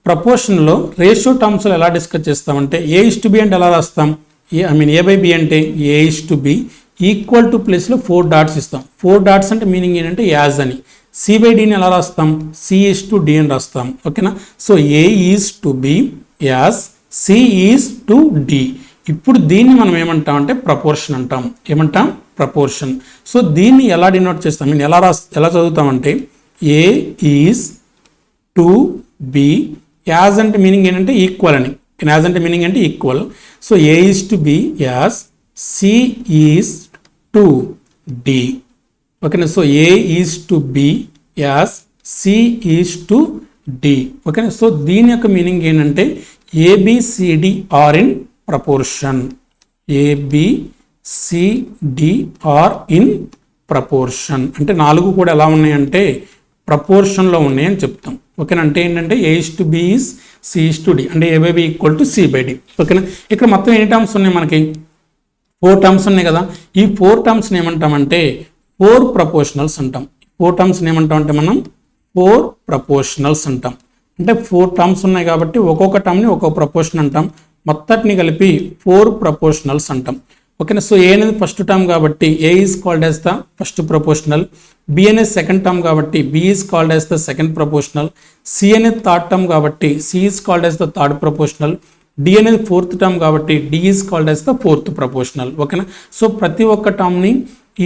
ప్రపోర్షన్లో రేషియో టర్మ్స్లో ఎలా డిస్కస్ చేస్తామంటే A:B అంటే ఎలా రాస్తాం, A/B అంటే A:B ఈక్వల్ టు ప్లేస్లో 4 డాట్స్ ఇస్తాం. 4 డాట్స్ అంటే మీనింగ్ ఏంటంటే యాజ్ అని. C/Dని ఎలా రాస్తాం, C:D అని రాస్తాం. ఓకేనా, సో A:B యాజ్ C:D. ఇప్పుడు దీన్ని మనం ఏమంటాం అంటే ప్రపోర్షన్ అంటాం. ఏమంటాం, ప్రపోర్షన్. సో దీన్ని ఎలా డినోట్ చేస్తాం, ఎలా చదువుతామంటే A:B యాజ్ అంటే మీనింగ్ ఏంటంటే ఈక్వల్ అని. యాజ్ అంటే మీనింగ్ అంటే equal. So A:B as C:D. ఓకేనా, సో A:B యాజ్ C:D. ఓకేనా, సో దీని యొక్క మీనింగ్ ఏంటంటే ABCD are in proportion. ABCD are in proportion అంటే 4 కూడా ఎలా ఉన్నాయంటే ప్రపోర్షన్లో ఉన్నాయని చెప్తాం. ఓకేనా, అంటే ఏంటంటే A:B ఈజ్ C:D అంటే A/B ఈక్వల్ టు C/D. ఓకేనా, ఇక్కడ మొత్తం ఎన్ని టర్మ్స్ ఉన్నాయి, మనకి 4 టర్మ్స్ ఉన్నాయి కదా. ఈ 4 టర్మ్స్ని ఏమంటామంటే 4 ప్రపోర్షనల్స్ అంటాం. 4 టర్మ్స్ని ఏమంటామంటే మనం 4 ప్రపోర్షనల్స్ అంటాం. అంటే 4 టర్మ్స్ ఉన్నాయి కాబట్టి ఒక్కొక్క టర్మ్ని ఒక్కొక్క ప్రపోర్షన్ అంటాం. మొత్తటిని కలిపి 4 ప్రపోర్షనల్స్ అంటాం. ఓకేనా, సో ఏ అనేది ఫస్ట్ టర్మ్ కాబట్టి A is called as the first proportional. B అనేది సెకండ్ టర్మ్ కాబట్టి B is called as the second proportional. C అనేది థర్డ్ టర్మ్ కాబట్టి C is called as the third proportional. D అనేది fourth term కాబట్టి D is called as the fourth proportional. ఓకేనా, so ప్రతి ఒక్క టర్మ్ని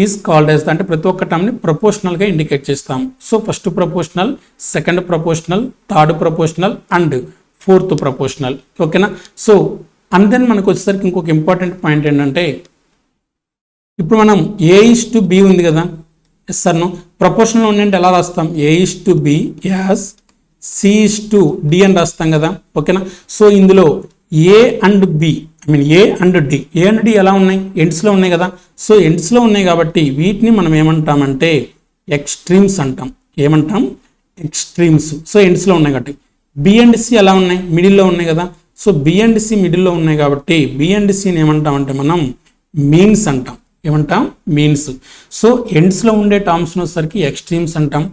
is called as the అంటే ప్రతి ఒక్క టర్మ్ని ప్రపోర్షనల్గా ఇండికేట్ చేస్తాం. So first proportional, second proportional, third proportional and fourth proportional. ఓకేనా, సో అండ్ దెన్ మనకు వచ్చేసరికి ఇంకొక ఇంపార్టెంట్ పాయింట్ ఏంటంటే ఇప్పుడు మనం A:B ఉంది కదా. ఎస్ సార్, నో ప్రపోర్షనల్ ఉందంటే ఎలా రాస్తాం, A:B యాజ్ C:D అని రాస్తాం కదా. ఓకేనా, సో ఇందులో A and B A and D ఎలా ఉన్నాయి, ఎండ్స్లో ఉన్నాయి కదా. సో ఎండ్స్లో ఉన్నాయి కాబట్టి వీటిని మనం ఏమంటామంటే ఎక్స్ట్రీమ్స్ అంటాం. ఏమంటాం, ఎక్స్ట్రీమ్స్. సో ఎండ్స్లో ఉన్నాయి కాబట్టి B అండ్ C ఎలా ఉన్నాయి, మిడిల్లో ఉన్నాయి కదా. సో B అండ్ C మిడిల్లో ఉన్నాయి కాబట్టి B అండ్ Cని ఏమంటామంటే మనం మీన్స్ అంటాం. ఏమంటాం, మీన్స్. సో ఎండ్స్లో ఉండే టర్మ్స్ని వచ్చేసరికి ఎక్స్ట్రీమ్స్ అంటాం,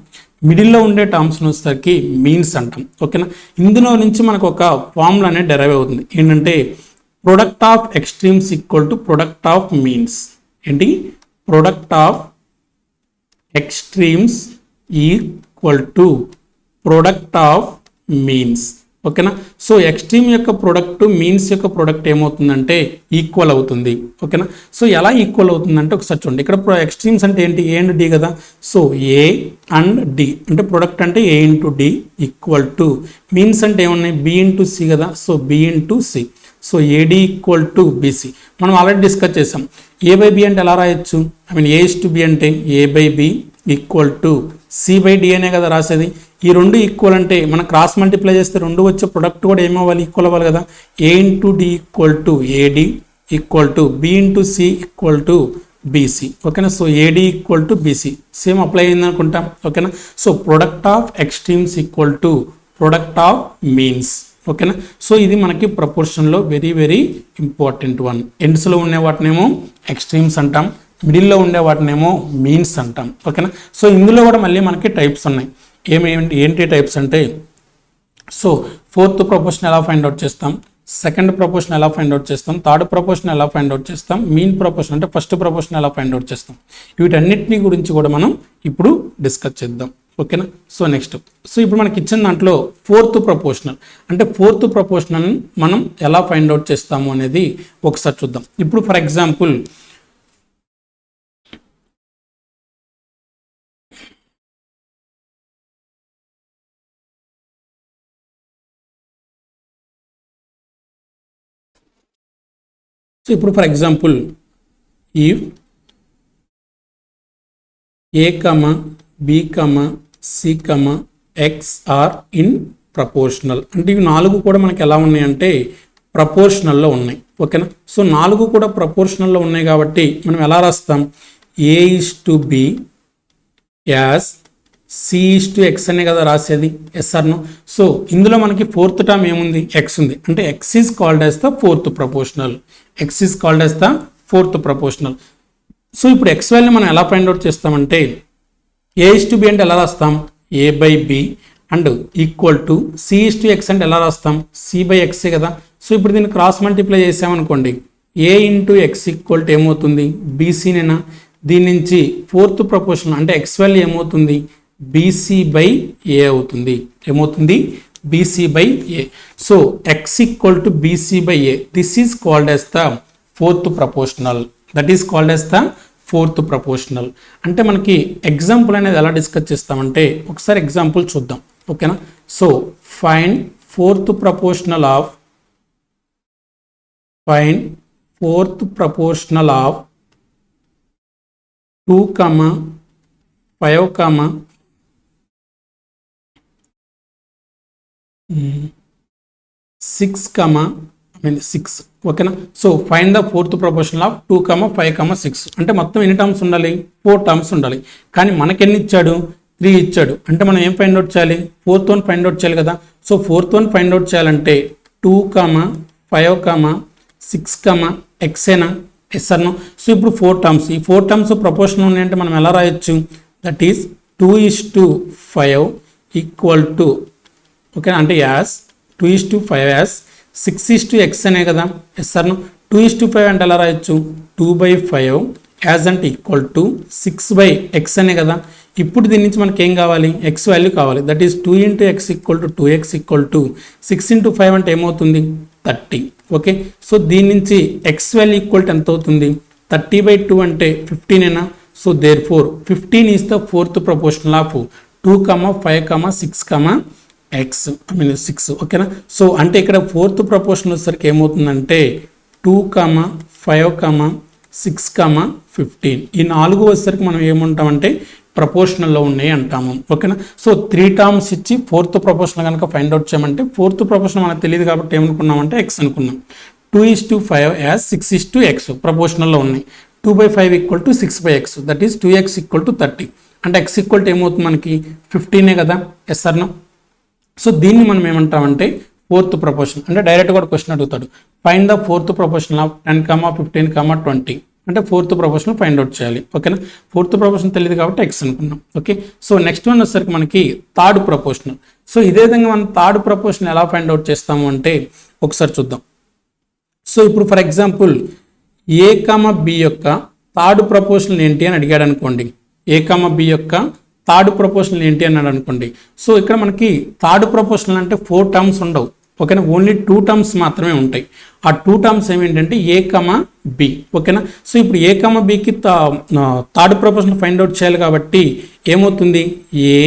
మిడిల్లో ఉండే టర్మ్స్ని వచ్చేసరికి మీన్స్ అంటాం. ఓకేనా, ఇందులో నుంచి మనకు ఒక ఫార్ములా అనేది డెరైవ్ అవుతుంది. ఏంటంటే product of extremes equal to product of means. ఏంటి, product of extremes equal to product of means. ఓకేనా, సో ఎక్స్ట్రీమ్ యొక్క ప్రొడక్ట్ మీన్స్ యొక్క ప్రొడక్ట్ ఏమవుతుందంటే ఈక్వల్ అవుతుంది. ఓకేనా, సో ఎలా ఈక్వల్ అవుతుందంటే ఒకసారి చూడండి. ఇక్కడ ఎక్స్ట్రీమ్స్ అంటే ఏంటి, A అండ్ D కదా. సో A అండ్ D అంటే ప్రొడక్ట్ అంటే A into D equal to means అంటే ఏమున్నాయి, B ఇంటూ C కదా. So B into C. So AD equal to BC. మనం ఆల్రెడీ డిస్కస్ చేసాం. A/B అంటే ఎలా రాయొచ్చు, A:B అంటే A/B ఈక్వల్ టు C/D అనే కదా రాసేది. ఈ రెండు ఈక్వల్ అంటే మనం క్రాస్ మల్టిప్లై చేస్తే రెండు వచ్చే ప్రొడక్ట్ కూడా ఏమవ్వాలి, ఈక్వల్ అవ్వాలి కదా. A into D equal to AD equal to B into C equal to BC. ఓకేనా, so AD equal to BC same apply అయింది అనుకుంటాం. ఓకేనా, so product of extremes equal to product of means. ఓకేనా, so ఇది మనకి ప్రపోర్షన్లో very very important one. ఎండ్స్లో ఉండే వాటినేమో extremes అంటాం, మిడిల్లో ఉండే వాటినేమో మీన్స్ అంటాం. ఓకేనా, సో ఇందులో కూడా మళ్ళీ మనకి టైప్స్ ఉన్నాయి. ఏంటి టైప్స్ అంటే, సో ఫోర్త్ ప్రపోర్షన్ ఎలా ఫైండ్ అవుట్ చేస్తాం, సెకండ్ ప్రపోర్షన్ ఎలా ఫైండ్ అవుట్ చేస్తాం, థర్డ్ ప్రపోర్షన్ ఎలా ఫైండ్ అవుట్ చేస్తాం, మీన్ ప్రపోర్షన్ అంటే ఫస్ట్ ప్రపోర్షన్ ఎలా ఫైండ్ అవుట్ చేస్తాం, వీటన్నిటిని గురించి కూడా మనం ఇప్పుడు డిస్కస్ చేద్దాం. ఓకేనా, సో నెక్స్ట్, సో ఇప్పుడు మనకి ఇచ్చిన దాంట్లో ఫోర్త్ ప్రపోర్షనల్ అంటే ఫోర్త్ ప్రపోర్షనల్ మనం ఎలా ఫైండ్ అవుట్ చేస్తాము అనేది ఒకసారి చూద్దాం. ఇప్పుడు for example if A, B, C, X are in proportional అంటే ఇవి 4 కూడా మనకి ఎలా ఉన్నాయంటే ప్రపోర్షనల్లో ఉన్నాయి. ఓకేనా, సో 4 కూడా ప్రపోర్షనల్లో ఉన్నాయి కాబట్టి మనం ఎలా రాస్తాం, A:B యాజ్ C/X అనే కదా రాసేది, ఎస్ఆర్ను. సో ఇందులో మనకి ఫోర్త్ టర్మ్ ఏముంది, ఎక్స్ ఉంది, అంటే X is called as the fourth proportional. X is called as the fourth proportional. So ఇప్పుడు ఎక్స్ వాల్యూని మనం ఎలా ఫైండ్ అవుట్ చేస్తామంటే A/B అంటే ఎలా రాస్తాం, A/B and equal to C/X అంటే ఎలా రాస్తాం, C/X కదా. సో ఇప్పుడు దీన్ని క్రాస్ మల్టిప్లై చేసామనుకోండి, A into X equal to ఏమవుతుంది, BC నేనా. దీని నుంచి ఫోర్త్ ప్రపోర్షనల్ అంటే ఎక్స్ వాల్యూ ఏమవుతుంది, BC/A అవుతుంది. ఏమవుతుంది, BC/A. So X equal to BC/A. This is called as the fourth proportional. That is called as the fourth proportional. అంటే మనకి ఎగ్జాంపుల్ అనేది ఎలా డిస్కస్ చేస్తామంటే ఒకసారి ఎగ్జాంపుల్ చూద్దాం, ఓకేనా. So find fourth proportional of 2, 5, 6, ఓకేనా. So find the fourth proportional of 2, 5, 6 అంటే మొత్తం ఎన్ని టర్మ్స్ ఉండాలి, 4 టర్మ్స్ ఉండాలి. కానీ మనకెన్ని ఇచ్చాడు, 3 ఇచ్చాడు. అంటే మనం ఏం ఫైండ్ అవుట్ చేయాలి, ఫోర్త్ వన్ ఫైండ్ అవుట్ చేయాలి కదా. So fourth one find out చేయాలంటే 2, 5, 6, ఎక్సేనా, ఎస్ఆర్ను. సో ఇప్పుడు 4 టర్మ్స్, ఈ 4 టర్మ్స్ ప్రపోర్షనల్ ఉన్నాయంటే మనం ఎలా రాయొచ్చు, దట్ ఈస్ 2:5 ఈక్వల్ టు, ఓకేనా, అంటే యాజ్ 2:5 యాజ్ 6:x అనే కదా, ఎస్ఆర్ను. 2:5 అంటే ఎలా రాయొచ్చు, 2/5 యాజ్ అంటే ఈక్వల్ టు 6/x అనే కదా. ఇప్పుడు దీని నుంచి మనకి ఏం కావాలి, ఎక్స్ వాల్యూ కావాలి. That is 2 × x equal to 2x equal to 6 × 5 అంటే ఏమవుతుంది, 30. ఓకే. సో దీని నుంచి ఎక్స్ వాల్యూ ఈక్వల్ టు ఎంత అవుతుంది, 30/2 అంటే 15ఏనా. So therefore 15 is the fourth proportional of 2, 5, 6, x, ఓకేనా. సో అంటే ఇక్కడ ఫోర్త్ ప్రపోర్షనల్ వచ్చేసరికి ఏమవుతుందంటే 2, 5, 6, 15 ఈ 4 వచ్చేసరికి మనం ఏమంటామంటే ప్రపోర్షనల్లో ఉన్నాయి అంటాము, ఓకేనా. సో 3 టర్మ్స్ ఇచ్చి ఫోర్త్ ప్రపోర్షనల్ కనుక ఫైండ్ అవుట్ చేయమంటే ఫోర్త్ ప్రపోర్షనల్ మనకు తెలియదు కాబట్టి ఏమనుకున్నామంటే ఎక్స్ అనుకున్నాం. 2:5 యాజ్ 6:x ప్రపోర్షనల్లో ఉన్నాయి. 2/5 equal to 6/x, that is 2x equal to 30 అంటే x ఈక్వల్ టు ఏమవుతుంది మనకి 15 కదా, ఎస్ఆర్ను. సో దీన్ని మనం ఏమంటామంటే ఫోర్త్ ప్రపోర్షన్. అంటే డైరెక్ట్ కూడా క్వశ్చన్ అడుగుతాడు, find the fourth proportion of 10, 15, 20 అంటే ఫోర్త్ ప్రపోర్షన్ ఫైండ్ అవుట్ చేయాలి, ఓకేనా. ఫోర్త్ ప్రపోర్షన్ తెలియదు కాబట్టి ఎక్స్ అనుకున్నాం, ఓకే. సో నెక్స్ట్ వన్ వచ్చేసరికి మనకి థర్డ్ ప్రపోర్షనల్. సో ఇదే విధంగా మనం థర్డ్ ప్రపోర్షన్ ఎలా ఫైండ్ అవుట్ చేస్తాము అంటే ఒకసారి చూద్దాం. సో ఇప్పుడు ఫర్ ఎగ్జాంపుల్ A, B యొక్క థర్డ్ ప్రపోర్షనల్ ఏంటి అని అడిగాడు అనుకోండి. A, B యొక్క థర్డ్ ప్రపోర్షనల్ ఏంటి అన్నాడు అనుకోండి. సో ఇక్కడ మనకి థర్డ్ ప్రపోర్షనల్ అంటే 4 టర్మ్స్ ఉండవు, ఓకేనా. ఓన్లీ 2 టర్మ్స్ మాత్రమే ఉంటాయి. ఆ 2 టర్మ్స్ ఏమేంటంటే A, B, ఓకేనా. సో ఇప్పుడు A, Bకి థర్డ్ ప్రపోర్షనల్ ఫైండ్ అవుట్ చేయాలి కాబట్టి ఏమవుతుంది, A,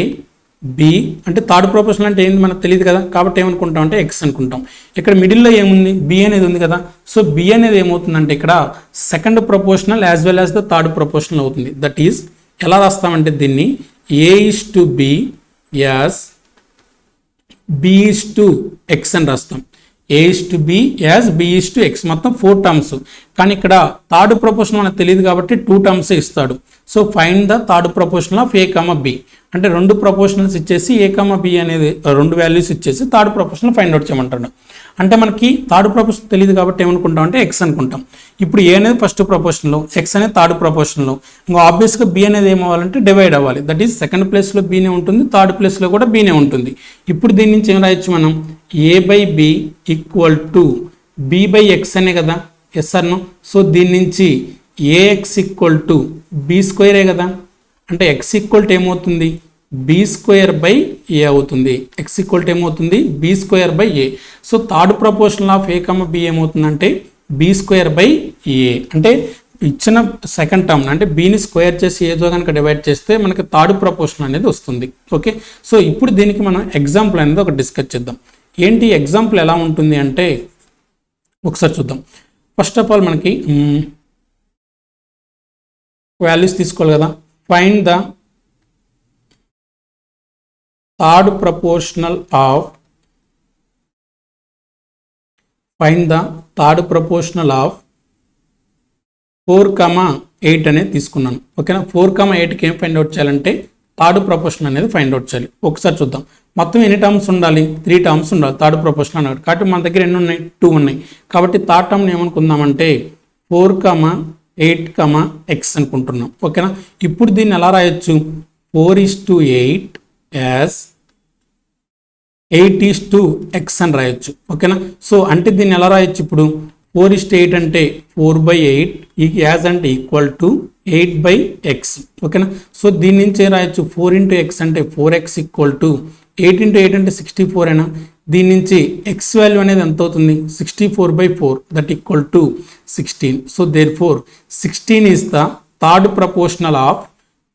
B అంటే థర్డ్ ప్రపోర్షనల్ అంటే ఏంటి మనకు తెలియదు కదా, కాబట్టి ఏమనుకుంటాం అంటే ఎక్స్ అనుకుంటాం. ఇక్కడ మిడిల్లో ఏముంది, B అనేది ఉంది కదా. సో B అనేది ఏమవుతుందంటే ఇక్కడ second proportional as well as the third proportional అవుతుంది. దట్ ఈస్ ఎలా రాస్తామంటే దీన్ని A:B యాజ్ B:X అని రాస్తాం. A:B యాజ్ B:X మొత్తం 4 టర్మ్స్. కానీ ఇక్కడ థర్డ్ ప్రపోర్షన్ మనకు తెలియదు కాబట్టి 2 టర్మ్స్ ఇస్తాడు. So find the third proportion of A, B అంటే 2 ప్రపోర్షనల్స్ ఇచ్చేసి A, B అనేది 2 వాల్యూస్ ఇచ్చేసి థర్డ్ ప్రపోర్షనల్ ఫైండ్ అవుట్ చేయమంటాడు. అంటే మనకి థర్డ్ ప్రపోర్షన్ తెలియదు కాబట్టి ఏమనుకుంటాం అంటే ఎక్స్ అనుకుంటాం. ఇప్పుడు A అనేది ఫస్ట్ ప్రపోర్షన్లో, ఎక్స్ అనేది థర్డ్ ప్రపోర్షన్లో. ఇంకా ఆబ్వియస్గా B అనేది ఏమవ్వాలంటే డివైడ్ అవ్వాలి. దట్ ఈస్ సెకండ్ ప్లేస్లో Bనే ఉంటుంది, థర్డ్ ప్లేస్లో కూడా Bనే ఉంటుంది. ఇప్పుడు దీని నుంచి ఏం రాయొచ్చు మనం, A/B ఈక్వల్ టు B/X అనే కదా, ఎస్ఆర్ను. సో దీని నుంచి AX ఈక్వల్ టు B² కదా, అంటే X ఈక్వల్ టు ఏమవుతుంది B²/A అవుతుంది. X ఈక్వల్ టు ఏమవుతుంది B²/A. So third proportional of A, B ఏమవుతుందంటే B²/A. అంటే ఇచ్చిన సెకండ్ టర్మ్ అంటే Bని స్క్వేర్ చేసి ఏదో కనుక డివైడ్ చేస్తే మనకి థర్డ్ ప్రపోర్షనల్ అనేది వస్తుంది, ఓకే. సో ఇప్పుడు దీనికి మనం ఎగ్జాంపుల్ అనేది ఒక డిస్కస్ చేద్దాం. ఏంటి ఎగ్జాంపుల్ ఎలా ఉంటుంది అంటే ఒకసారి చూద్దాం. ఫస్ట్ ఆఫ్ ఆల్ మనకి వాల్యూస్ తీసుకోవాలి కదా. Find the third proportional of 4, 8 అనేది తీసుకున్నాను, ఓకేనా. 4, 8కి ఏం ఫైండ్ అవుట్ చేయాలంటే థర్డ్ ప్రపోర్షన్ అనేది ఫైండ్ అవుట్ చేయాలి. ఒకసారి చూద్దాం. మొత్తం ఎన్ని టర్మ్స్ ఉండాలి? 3 టర్మ్స్ ఉండాలి థర్డ్ ప్రపోర్షన్ అన్నాడు. కాబట్టి మన దగ్గర ఎన్ని ఉన్నాయి? 2 ఉన్నాయి. కాబట్టి థర్డ్ టర్మ్ ఏమనుకుందామంటే 4, 8, x అనుకుంటున్నాం. ఓకేనా? ఇప్పుడు దీన్ని ఎలా రాయొచ్చు? 4:8 యాజ్ 8:x అని రాయొచ్చు. ఓకేనా? సో అంటే దీన్ని ఎలా రాయొచ్చు? ఇప్పుడు 4:8 అంటే 4/8, యాజ్ అంటే ఈక్వల్ టు 8/x. ఓకేనా? సో దీని నుంచి ఏం రాయొచ్చు? 4 × x అంటే 4x ఈక్వల్ టు 8 × 8 అంటే 64 అయినా. దీని నుంచి x వాల్యూ అనేది ఎంత అవుతుంది? 64/4 that equal to 16. So therefore 16 is the third proportional of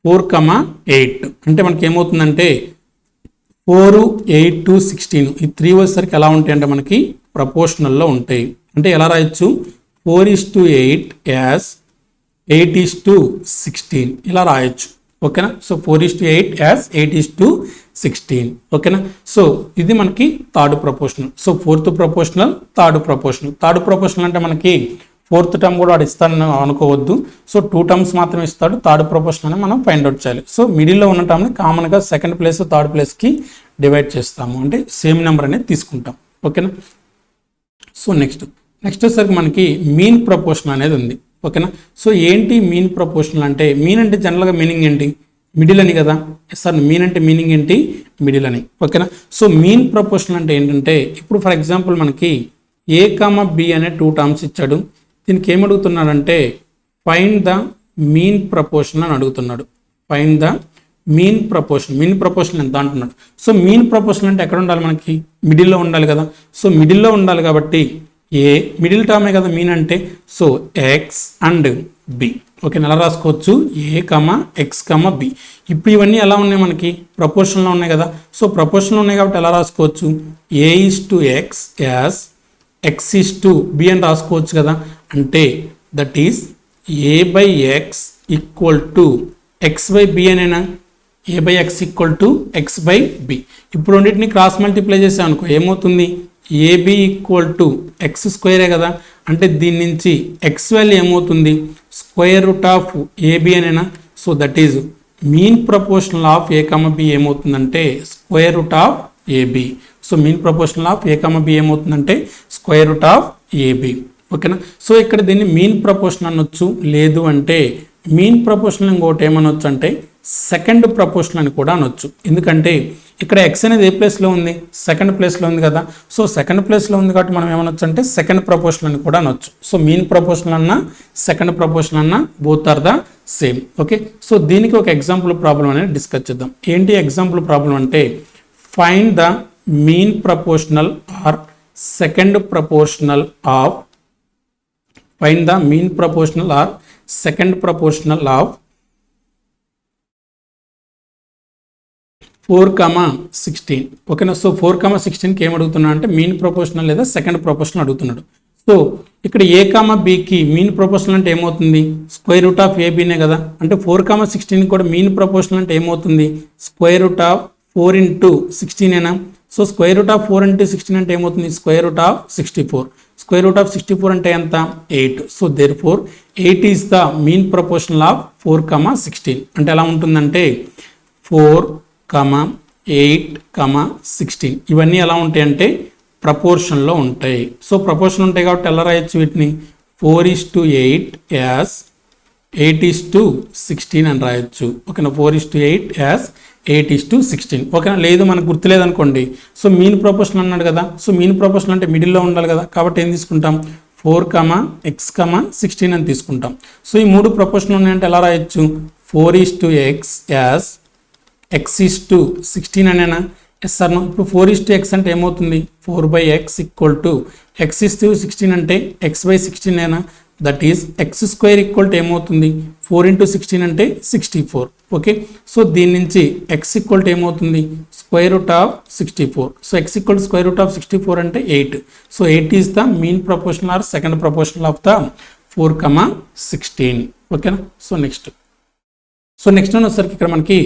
4, 8. అంటే మనకి ఏమవుతుందంటే 4, 8, 16 ఈ 3 వచ్చేసరికి ఎలా ఉంటాయి అంటే మనకి ప్రపోర్షనల్లో ఉంటాయి. అంటే ఎలా రాయొచ్చు? 4:8 యాజ్ 8:16 ఇలా రాయొచ్చు. ఓకేనా? So 4:8 as 8:16. ఓకేనా? సో ఇది మనకి third proportional. So fourth proportional, third proportional. Third proportional అంటే మనకి ఫోర్త్ టర్మ్ కూడా వాడు ఇస్తాడని అనుకోవద్దు. సో 2 టర్మ్స్ మాత్రమే ఇస్తాడు. థర్డ్ ప్రపోర్షనల్ అని మనం ఫైండ్ అవుట్ చేయాలి. సో మిడిల్లో ఉన్న టర్మ్ని కామన్గా సెకండ్ ప్లేస్ థర్డ్ ప్లేస్కి డివైడ్ చేస్తాము. అంటే సేమ్ నెంబర్ అనేది తీసుకుంటాం. ఓకేనా? సో నెక్స్ట్ వచ్చేసరికి మనకి మీన్ ప్రపోర్షన్ అనేది ఉంది. ఓకేనా? సో ఏంటి మీన్ ప్రపోర్షనల్ అంటే? మీన్ అంటే జనరల్గా మీనింగ్ ఏంటి? మిడిల్ అని కదా. సార్ మీన్ అంటే మీనింగ్ ఏంటి? మిడిల్ అని. ఓకేనా? సో మీన్ ప్రపోర్షనల్ అంటే ఏంటంటే ఇప్పుడు ఫర్ ఎగ్జాంపుల్ మనకి a, b అనే 2 టర్మ్స్ ఇచ్చాడు. దీనికి ఏమడుగుతున్నాడంటే ఫైండ్ ద మీన్ ప్రపోర్షన్ అని అడుగుతున్నాడు. Find the mean proportion. Mean proportion ఎంత అంటున్నాడు. సో మీన్ ప్రపోర్షన్ అంటే ఎక్కడ ఉండాలి? మనకి మిడిల్లో ఉండాలి కదా. సో మిడిల్లో ఉండాలి కాబట్టి ఏ మిడిల్ టర్మే కదా మీన్ అంటే. So X and B. Okay, ఎలా రాసుకోవచ్చు? A, X, B. ఇప్పుడు ఇవన్నీ ఎలా ఉన్నాయి? మనకి ప్రపోర్షన్లో ఉన్నాయి కదా. సో ప్రపోర్షన్లో ఉన్నాయి కాబట్టి ఎలా రాసుకోవచ్చు? a:x యాజ్ x:b అని రాసుకోవచ్చు కదా. అంటే that is a/x equal to x/b అనేనా? a/x equal to x/b. ఇప్పుడు రెండింటిని క్రాస్ మల్టిప్లై చేసాం అనుకో ఏమవుతుంది? ab ఈక్వల్ టు x² కదా. అంటే దీని నుంచి x వాల్యూ ఏమవుతుంది? √ab అనేనా? So that is mean proportional of a, b ఏమవుతుందంటే √ab. So mean proportional of a, b ఏమవుతుందంటే √ab. ఓకేనా? సో ఇక్కడ దీన్ని మీన్ ప్రపోర్షన్ అనొచ్చు. లేదు అంటే మీన్ ప్రపోర్షనల్ ఇంకోటి ఏమనొచ్చు అంటే సెకండ్ ప్రపోర్షన్ అని కూడా అనొచ్చు. ఎందుకంటే ఇక్కడ ఎక్స్ అనేది ఏ ప్లేస్లో ఉంది? సెకండ్ ప్లేస్లో ఉంది కదా. సో సెకండ్ ప్లేస్లో ఉంది కాబట్టి మనం ఏమనొచ్చు అంటే సెకండ్ ప్రపోర్షన్ అని కూడా అనొచ్చు. సో మీన్ ప్రపోర్షన్ అన్నా సెకండ్ ప్రపోర్షన్ అన్నా both are the same. Okay, so దీనికి ఒక ఎగ్జాంపుల్ ప్రాబ్లం అనేది డిస్కస్ చేద్దాం. ఏంటి ఎగ్జాంపుల్ ప్రాబ్లం అంటే find the mean proportional or second proportional of find the mean proportional or second proportional of 4, 16. ఓకేనా? So 4, 16కి ఏం అడుగుతున్నాడు అంటే మీన్ ప్రపోర్షనల్ లేదా సెకండ్ ప్రపోర్షనల్ అడుగుతున్నాడు. సో ఇక్కడ a, bకి మీన్ ప్రపోర్షనల్ అంటే ఏమవుతుంది? √ab కదా. అంటే 4, 16 కూడా మీన్ ప్రపోర్షనల్ అంటే ఏమవుతుంది? √4 × 16 ఏనా? సో √4 × 16 అంటే ఏమవుతుంది? √64. √64 అంటే ఎంత? 8. So therefore 8 is the mean proportional of 4, 16. అంటే ఎలా ఉంటుందంటే 4, 8, 16 ఇవన్నీ ఎలా ఉంటాయి అంటే ప్రపోర్షన్లో ఉంటాయి. సో ప్రపోర్షన్ ఉంటాయి కాబట్టి ఎలా రాయొచ్చు వీటిని? 4:8 యాజ్ 8:16 అని రాయొచ్చు. ఓకేనా? 4:8 యాజ్ 8:16. ఓకేనా? లేదు మనకు గుర్తులేదనుకోండి. సో మీన్ ప్రపోర్షన్ అన్నాడు కదా. సో మీన్ ప్రపోర్షన్ అంటే మిడిల్లో ఉండాలి కదా. కాబట్టి ఏం తీసుకుంటాం? 4, x, 16 అని తీసుకుంటాం. సో ఈ 3 ప్రపోర్షన్ ఉన్నాయంటే ఎలా రాయొచ్చు? 4:x యాజ్ x:16 అనేనా? Yes sir no. ఇప్పుడు 4:x అంటే ఏమవుతుంది? 4/x ఈక్వల్ టు x:16 అంటే x/16 అయినా. That is x² equal to ఏమవుతుంది? 4 × 16 అంటే 64. ఓకే, సో దీని నుంచి x ఈక్వల్ టు ఏమవుతుంది? √64. సో x ఈక్వల్ టు √64 అంటే 8. So 8 is the mean proportional or second proportional of the 4, 16. ఓకేనా? సో నెక్స్ట్ వచ్చేసరికి ఇక్కడ మనకి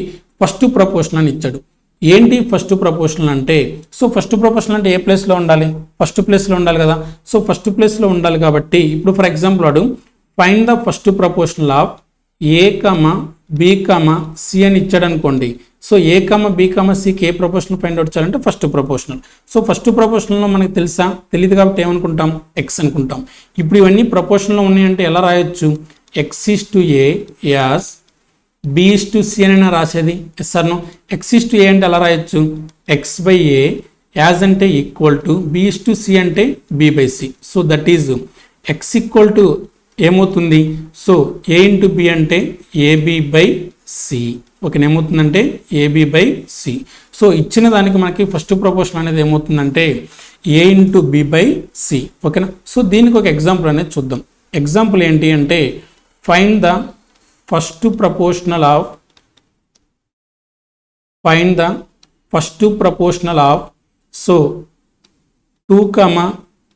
ఫస్ట్ ప్రపోర్షన్ అని ఇచ్చాడు. ఏంటి ఫస్ట్ ప్రపోర్షనల్ అంటే? సో ఫస్ట్ ప్రపోర్షనల్ అంటే ఏ ప్లేస్లో ఉండాలి? ఫస్ట్ ప్లేస్లో ఉండాలి కదా. సో ఫస్ట్ ప్లేస్లో ఉండాలి కాబట్టి ఇప్పుడు ఫర్ ఎగ్జాంపుల్ వాడు find the first proportional of a, B comma C అని ఇచ్చాడు అనుకోండి. So A comma B comma సికి ఏ ప్రపోర్షనల్ ఫైండ్ అవుట్ చేయాలంటే ఫస్ట్ ప్రపోర్షనల్. సో ఫస్ట్ ప్రపోర్షనల్లో మనకి తెలుసా, తెలియదు కాబట్టి ఏమనుకుంటాం, ఎక్స్ అనుకుంటాం. ఇప్పుడు ఇవన్నీ ప్రపోర్షనల్లో ఉన్నాయంటే ఎలా రాయొచ్చు, X is to a as b is to c అని రాసేది. Yes or no? X is to a అంటే ఎలా రాయొచ్చు, ఎక్స్ బై ఏ యాజ్ అంటే equal to b is to c అంటే b by c. So that is x equal to ఏమవుతుంది, so a into b అంటే ab by c. ఓకేనా, ఏమవుతుందంటే AB by c. So ఇచ్చిన దానికి మనకి ఫస్ట్ ప్రపోర్షన్ అనేది ఏమవుతుందంటే ఏ ఇంటూ బి బై సి. ఓకేనా, సో దీనికి ఒక ఎగ్జాంపుల్ అనేది చూద్దాం. ఎగ్జాంపుల్ ఏంటి అంటే find the first proportional of so 2,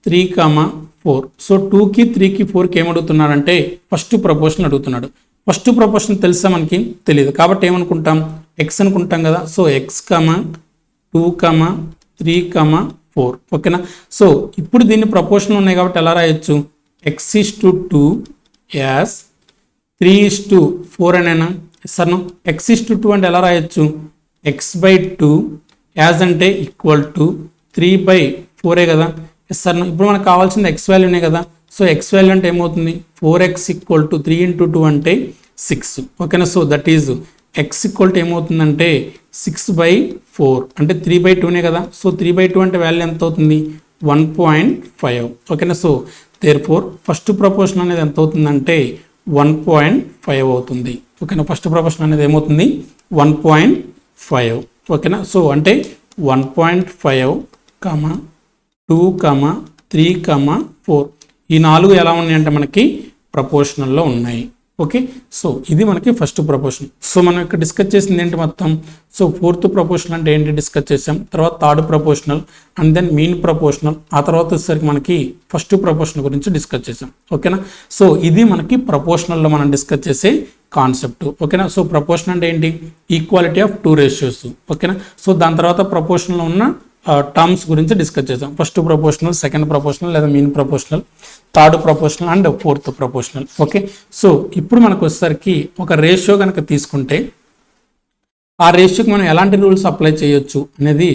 3, 4. So 2కి 3కి 4కి ఏమడుగుతున్నాడంటే ఫస్ట్ ప్రపోర్షన్ అడుగుతున్నాడు. ఫస్ట్ ప్రపోర్షన్ తెలుసా, మనకి తెలియదు కాబట్టి ఏమనుకుంటాం, ఎక్స్ అనుకుంటాం కదా. So X 2, 3, 4. ఓకేనా, సో ఇప్పుడు దీన్ని ప్రపోర్షన్ ఉన్నాయి కాబట్టి ఎలా రాయొచ్చు, X is to 2 as 3 is to 4 అనేనా. సరే, ఎక్స్ ఈస్ టు 2 అంటే ఎలా రాయొచ్చు, ఎక్స్ బై 2 యాజ్ అంటే ఈక్వల్ టు 3 బై 4 కదా. సరే, ఇప్పుడు మనకు కావాల్సింది ఎక్స్ వాల్యూనే కదా. సో ఎక్స్ వాల్యూ అంటే ఏమవుతుంది, 4x ఈక్వల్ టు 3 ఇంటూ 2 అంటే 6. ఓకేనా, so that is x equal to ఏమవుతుందంటే 6 బై 4 అంటే 3 బై 2నే కదా. సో 3 బై 2 అంటే వాల్యూ ఎంత అవుతుంది, 1.5. ఓకేనా, so therefore first proportion అనేది ఎంత అవుతుందంటే 1.5 అవుతుంది. ఓకేనా, ఫస్ట్ ప్రపోర్షన్ అనేది ఏమవుతుంది 1.5. ఓకేనా, సో అంటే 1.5, 2, 3, 4 ఈ 4 ఎలా ఉన్నాయంటే మనకి ప్రపోర్షనల్లో ఉన్నాయి. ఓకే, సో ఇది మనకి ఫస్ట్ ప్రపోర్షన్. సో మనం ఇక్కడ డిస్కస్ చేసింది ఏంటి మొత్తం, సో ఫోర్త్ ప్రపోర్షన్ అంటే ఏంటి డిస్కస్ చేసాం, తర్వాత third proportional and then mean proportional, ఆ తర్వాత వచ్చేసరికి మనకి ఫస్ట్ ప్రపోర్షనల్ గురించి డిస్కస్ చేసాం. ఓకేనా, సో ఇది మనకి ప్రపోర్షనల్లో మనం డిస్కస్ చేసే కాన్సెప్ట్. ఓకేనా, సో ప్రపోర్షన్ అంటే ఏంటి, ఈక్వాలిటీ ఆఫ్ 2 రేషియోస్. ఓకేనా, సో దాని తర్వాత ప్రపోర్షనల్లో ఉన్న టర్మ్స్ గురించి డిస్కస్ చేసాం. ఫస్ట్ ప్రపోర్షనల్, సెకండ్ ప్రపోర్షనల్ లేదా mean proportional, third proportional and fourth proportional. Okay, so ఇప్పుడు మనకు వచ్చేసరికి ఒక రేషియో కనుక తీసుకుంటే ఆ రేషియోకి మనం ఎలాంటి రూల్స్ అప్లై చేయొచ్చు అనేది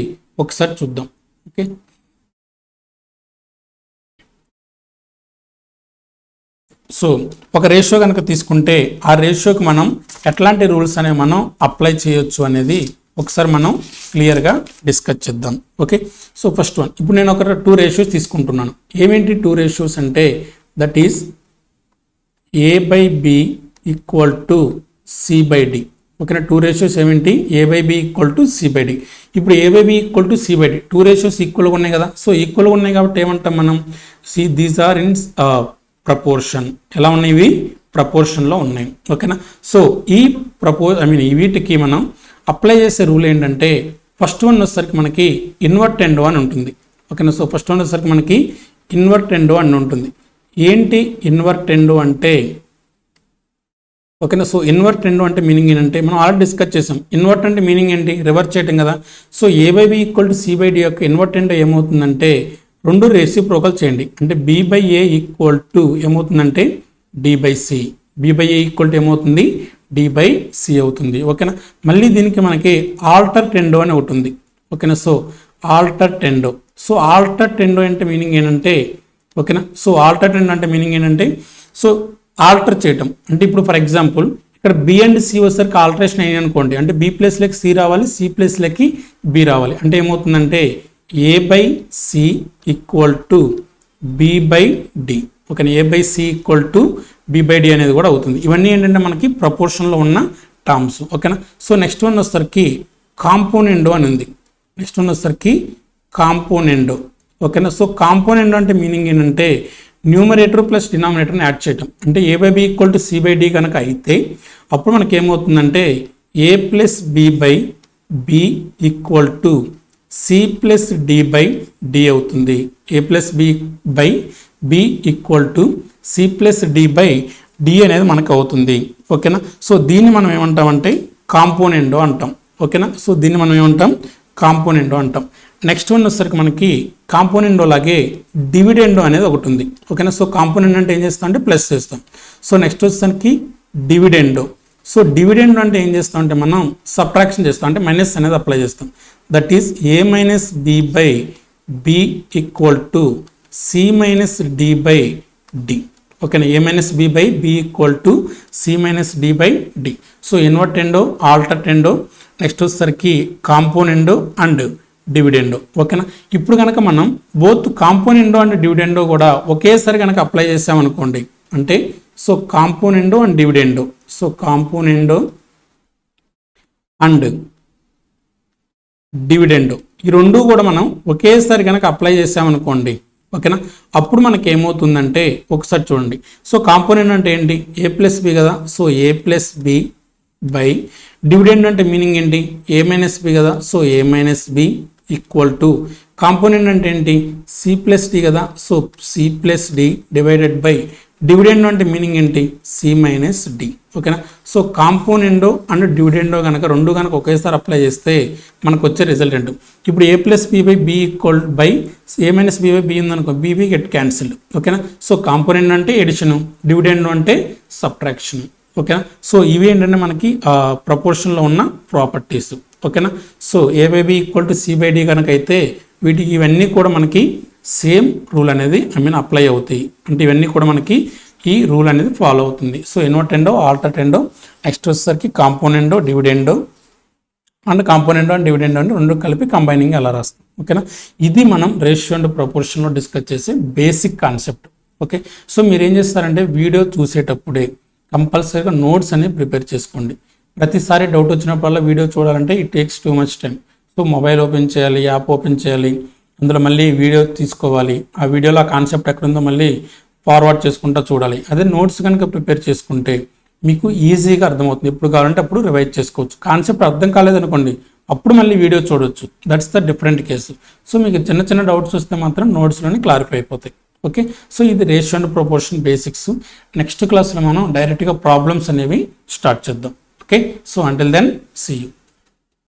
ఒకసారి చూద్దాం. ఓకే, సో ఒక రేషియో కనుక తీసుకుంటే ఆ రేషియోకి మనం ఎట్లాంటి రూల్స్ అనేవి మనం అప్లై చేయొచ్చు అనేది ఒకసారి మనం క్లియర్గా డిస్కస్ చేద్దాం. ఓకే, సో ఫస్ట్ వన్, ఇప్పుడు నేను ఒక 2 రేషియోస్ తీసుకుంటున్నాను. ఏమేంటి 2 రేషియోస్ అంటే that is a by b equal to c by d. ఓకేనా, 2 రేషియోస్ ఏమేంటి, a by b equal to c by d. ఇప్పుడు a by b equal to c by d, 2 ratios ఈక్వల్గా ఉన్నాయి కదా. సో ఈక్వల్గా ఉన్నాయి కాబట్టి ఏమంటాం మనం, see these are in proportion. ఎలా ఉన్నాయి, ఇవి ప్రపోర్షన్లో ఉన్నాయి. ఓకేనా, సో ఈ వీటికి మనం అప్లై చేసే రూల్ ఏంటంటే ఫస్ట్ వన్ వచ్చేసరికి మనకి ఇన్వర్టెండో అని ఉంటుంది. ఓకేనా, సో ఫస్ట్ వన్ వచ్చేసరికి మనకి ఇన్వర్టెండో అని ఉంటుంది. ఏంటి ఇన్వర్టెండో అంటే, ఓకేనా, సో ఇన్వర్టెండో అంటే మీనింగ్ ఏంటంటే మనం ఆల్రెడీ డిస్కస్ చేసాం. ఇన్వర్ట్ అంటే మీనింగ్ ఏంటి, రివర్స్ చేయటం కదా. So a by b equal to c by d యొక్క ఇన్వర్టెండో ఏమవుతుందంటే 2 రెసిప్రోకల్ చేయండి. అంటే b by a equal to ఏమవుతుందంటే d by c. B by a equal to ఏమవుతుంది, డి బై సి అవుతుంది. ఓకేనా, మళ్ళీ దీనికి మనకి ఆల్టర్ టెండో అని ఒకటి ఉంది. ఓకేనా, సో ఆల్టర్ టెండో. సో ఆల్టర్ టెండో అంటే మీనింగ్ ఏంటంటే, ఓకేనా, సో ఆల్టర్ టెండో అంటే మీనింగ్ ఏంటంటే సో ఆల్టర్ చేయటం. అంటే ఇప్పుడు ఫర్ ఎగ్జాంపుల్ ఇక్కడ బి అండ్ సి వచ్చేసరికి ఆల్టరేషన్ అయ్యి అనుకోండి, అంటే బి ప్లేస్లోకి సి రావాలి, సి ప్లేస్లోకి బి రావాలి. అంటే ఏమవుతుందంటే a by c equal to b by d. ఓకేనా, a by c equal to b by d అనేది కూడా అవుతుంది. ఇవన్నీ ఏంటంటే మనకి ప్రపోర్షన్లో ఉన్న టర్మ్స్. ఓకేనా, సో నెక్స్ట్ వన్ వచ్చేసరికి కాంపోనెండో అని ఉంది. నెక్స్ట్ వన్ వచ్చేసరికి కాంపోనెండో. ఓకేనా, సో కాంపోనెండో అంటే మీనింగ్ ఏంటంటే న్యూమరేటర్ ప్లస్ డినామినేటర్ని యాడ్ చేయటం. అంటే a by b equal to c by d కనుక అయితే అప్పుడు మనకి ఏమవుతుందంటే a plus B by b equal to c plus d by d అవుతుంది. A plus B by b equal to c plus d by d అనేది మనకు అవుతుంది. ఓకేనా, సో దీన్ని మనం ఏమంటామంటే కాంపోనెండో అంటాం. ఓకేనా, సో దీన్ని మనం ఏమంటాం, కాంపోనెండో అంటాం. నెక్స్ట్ వన్ వచ్చేసరికి మనకి కాంపోనెండో లాగే డివిడెండో అనేది ఒకటి ఉంది. ఓకేనా, సో కాంపోనెంట్ అంటే ఏం చేస్తాం అంటే ప్లస్ చేస్తాం. సో నెక్స్ట్ వచ్చేసరికి డివిడెండో. సో డివిడెండ్ అంటే ఏం చేస్తాం అంటే మనం సబ్ట్రాక్షన్ చేస్తాం, అంటే మైనస్ అనేది అప్లై చేస్తాం. That is a minus b by b equal to c minus d by d. ఓకేనా, a minus b by b equal to c minus d by d. So invertendo, alternendo, next వచ్చేసరికి componendo and డివిడెండో. ఓకేనా, ఇప్పుడు కనుక మనం both కాంపోనెండో and డివిడెండో కూడా ఒకేసారి కనుక apply చేసామనుకోండి, అంటే so componendo and డివిడెండో, so componendo and డివిడెండో ఈ రెండు కూడా మనం ఒకేసారి కనుక అప్లై చేసామనుకోండి, ఓకేనా, అప్పుడు మనకి ఏమవుతుందంటే ఒకసారి చూడండి. సో కాంపోనెంట్ అంటే ఏంటి, ఏ ప్లస్ బి కదా, so A plus B by dividend అంటే మీనింగ్ ఏంటి, ఏ మైనస్ బి కదా, so A minus B equal to component అంటే ఏంటి, సి ప్లస్ డి కదా, so C plus D divided by dividend అంటే మీనింగ్ ఏంటి, C minus D. ఓకేనా, సో కాంపోనెండో అండ్ డివిడెండో కనుక రెండు కనుక ఒకేసారి అప్లై చేస్తే మనకు వచ్చే రిజల్ట్ ఏంటి, ఇప్పుడు a plus B by b equal by a minus b by b ఉందనుకో, బీబీ గెట్ క్యాన్సిల్డ్. ఓకేనా, సో కాంపోనెంట్ అంటే ఎడిషను, డివిడెండ్ అంటే సబ్ట్రాక్షన్. ఓకేనా, సో ఇవి ఏంటంటే మనకి ప్రపోర్షన్లో ఉన్న ప్రాపర్టీస్. ఓకేనా, so a by b equal to c by d కనుక అయితే వీటికి ఇవన్నీ కూడా మనకి సేమ్ రూల్ అనేది అప్లై అవుతాయి, అంటే ఇవన్నీ కూడా మనకి ఈ రూల్ అనేది ఫాలో అవుతుంది. సో ఇన్వర్టెండో, ఆల్టర్టెండో, నెక్స్ట్ వచ్చేసరికి కాంపోనెండో, డివిడెండో అండ్ కాంపోనెండో అండ్ డివిడెండో అంటే రెండు కలిపి కంబైనింగ్ అలా రాస్తాం. ఓకేనా, ఇది మనం రేషియో అండ్ ప్రపోర్షన్లో డిస్కస్ చేసే బేసిక్ కాన్సెప్ట్. ఓకే, సో మీరు ఏం చేస్తారంటే వీడియో చూసేటప్పుడే కంపల్సరీగా నోట్స్ అనేవి ప్రిపేర్ చేసుకోండి. ప్రతిసారి డౌట్ వచ్చినప్పుడల్లా వీడియో చూడాలంటే it takes too much time. So mobile open చేయాలి, యాప్ ఓపెన్ చేయాలి, అందులో మళ్ళీ వీడియో తీసుకోవాలి, ఆ వీడియోలో ఆ కాన్సెప్ట్ ఎక్కడుందో మళ్ళీ ఫార్వర్డ్ చేసుకుంటూ చూడాలి. అదే నోట్స్ కనుక ప్రిపేర్ చేసుకుంటే మీకు ఈజీగా అర్థమవుతుంది, ఎప్పుడు కావాలంటే అప్పుడు రివైజ్ చేసుకోవచ్చు. కాన్సెప్ట్ అర్థం కాలేదనుకోండి, అప్పుడు మళ్ళీ వీడియో చూడవచ్చు, that's the different case. So మీకు చిన్న చిన్న డౌట్స్ వస్తే మాత్రం నోట్స్లోనే క్లారిఫై అయిపోతాయి. ఓకే, సో ఇది ratio and proportion basics. Next క్లాస్లో మనం డైరెక్ట్గా ప్రాబ్లమ్స్ అనేవి స్టార్ట్ చేద్దాం. Okay, so until then see you.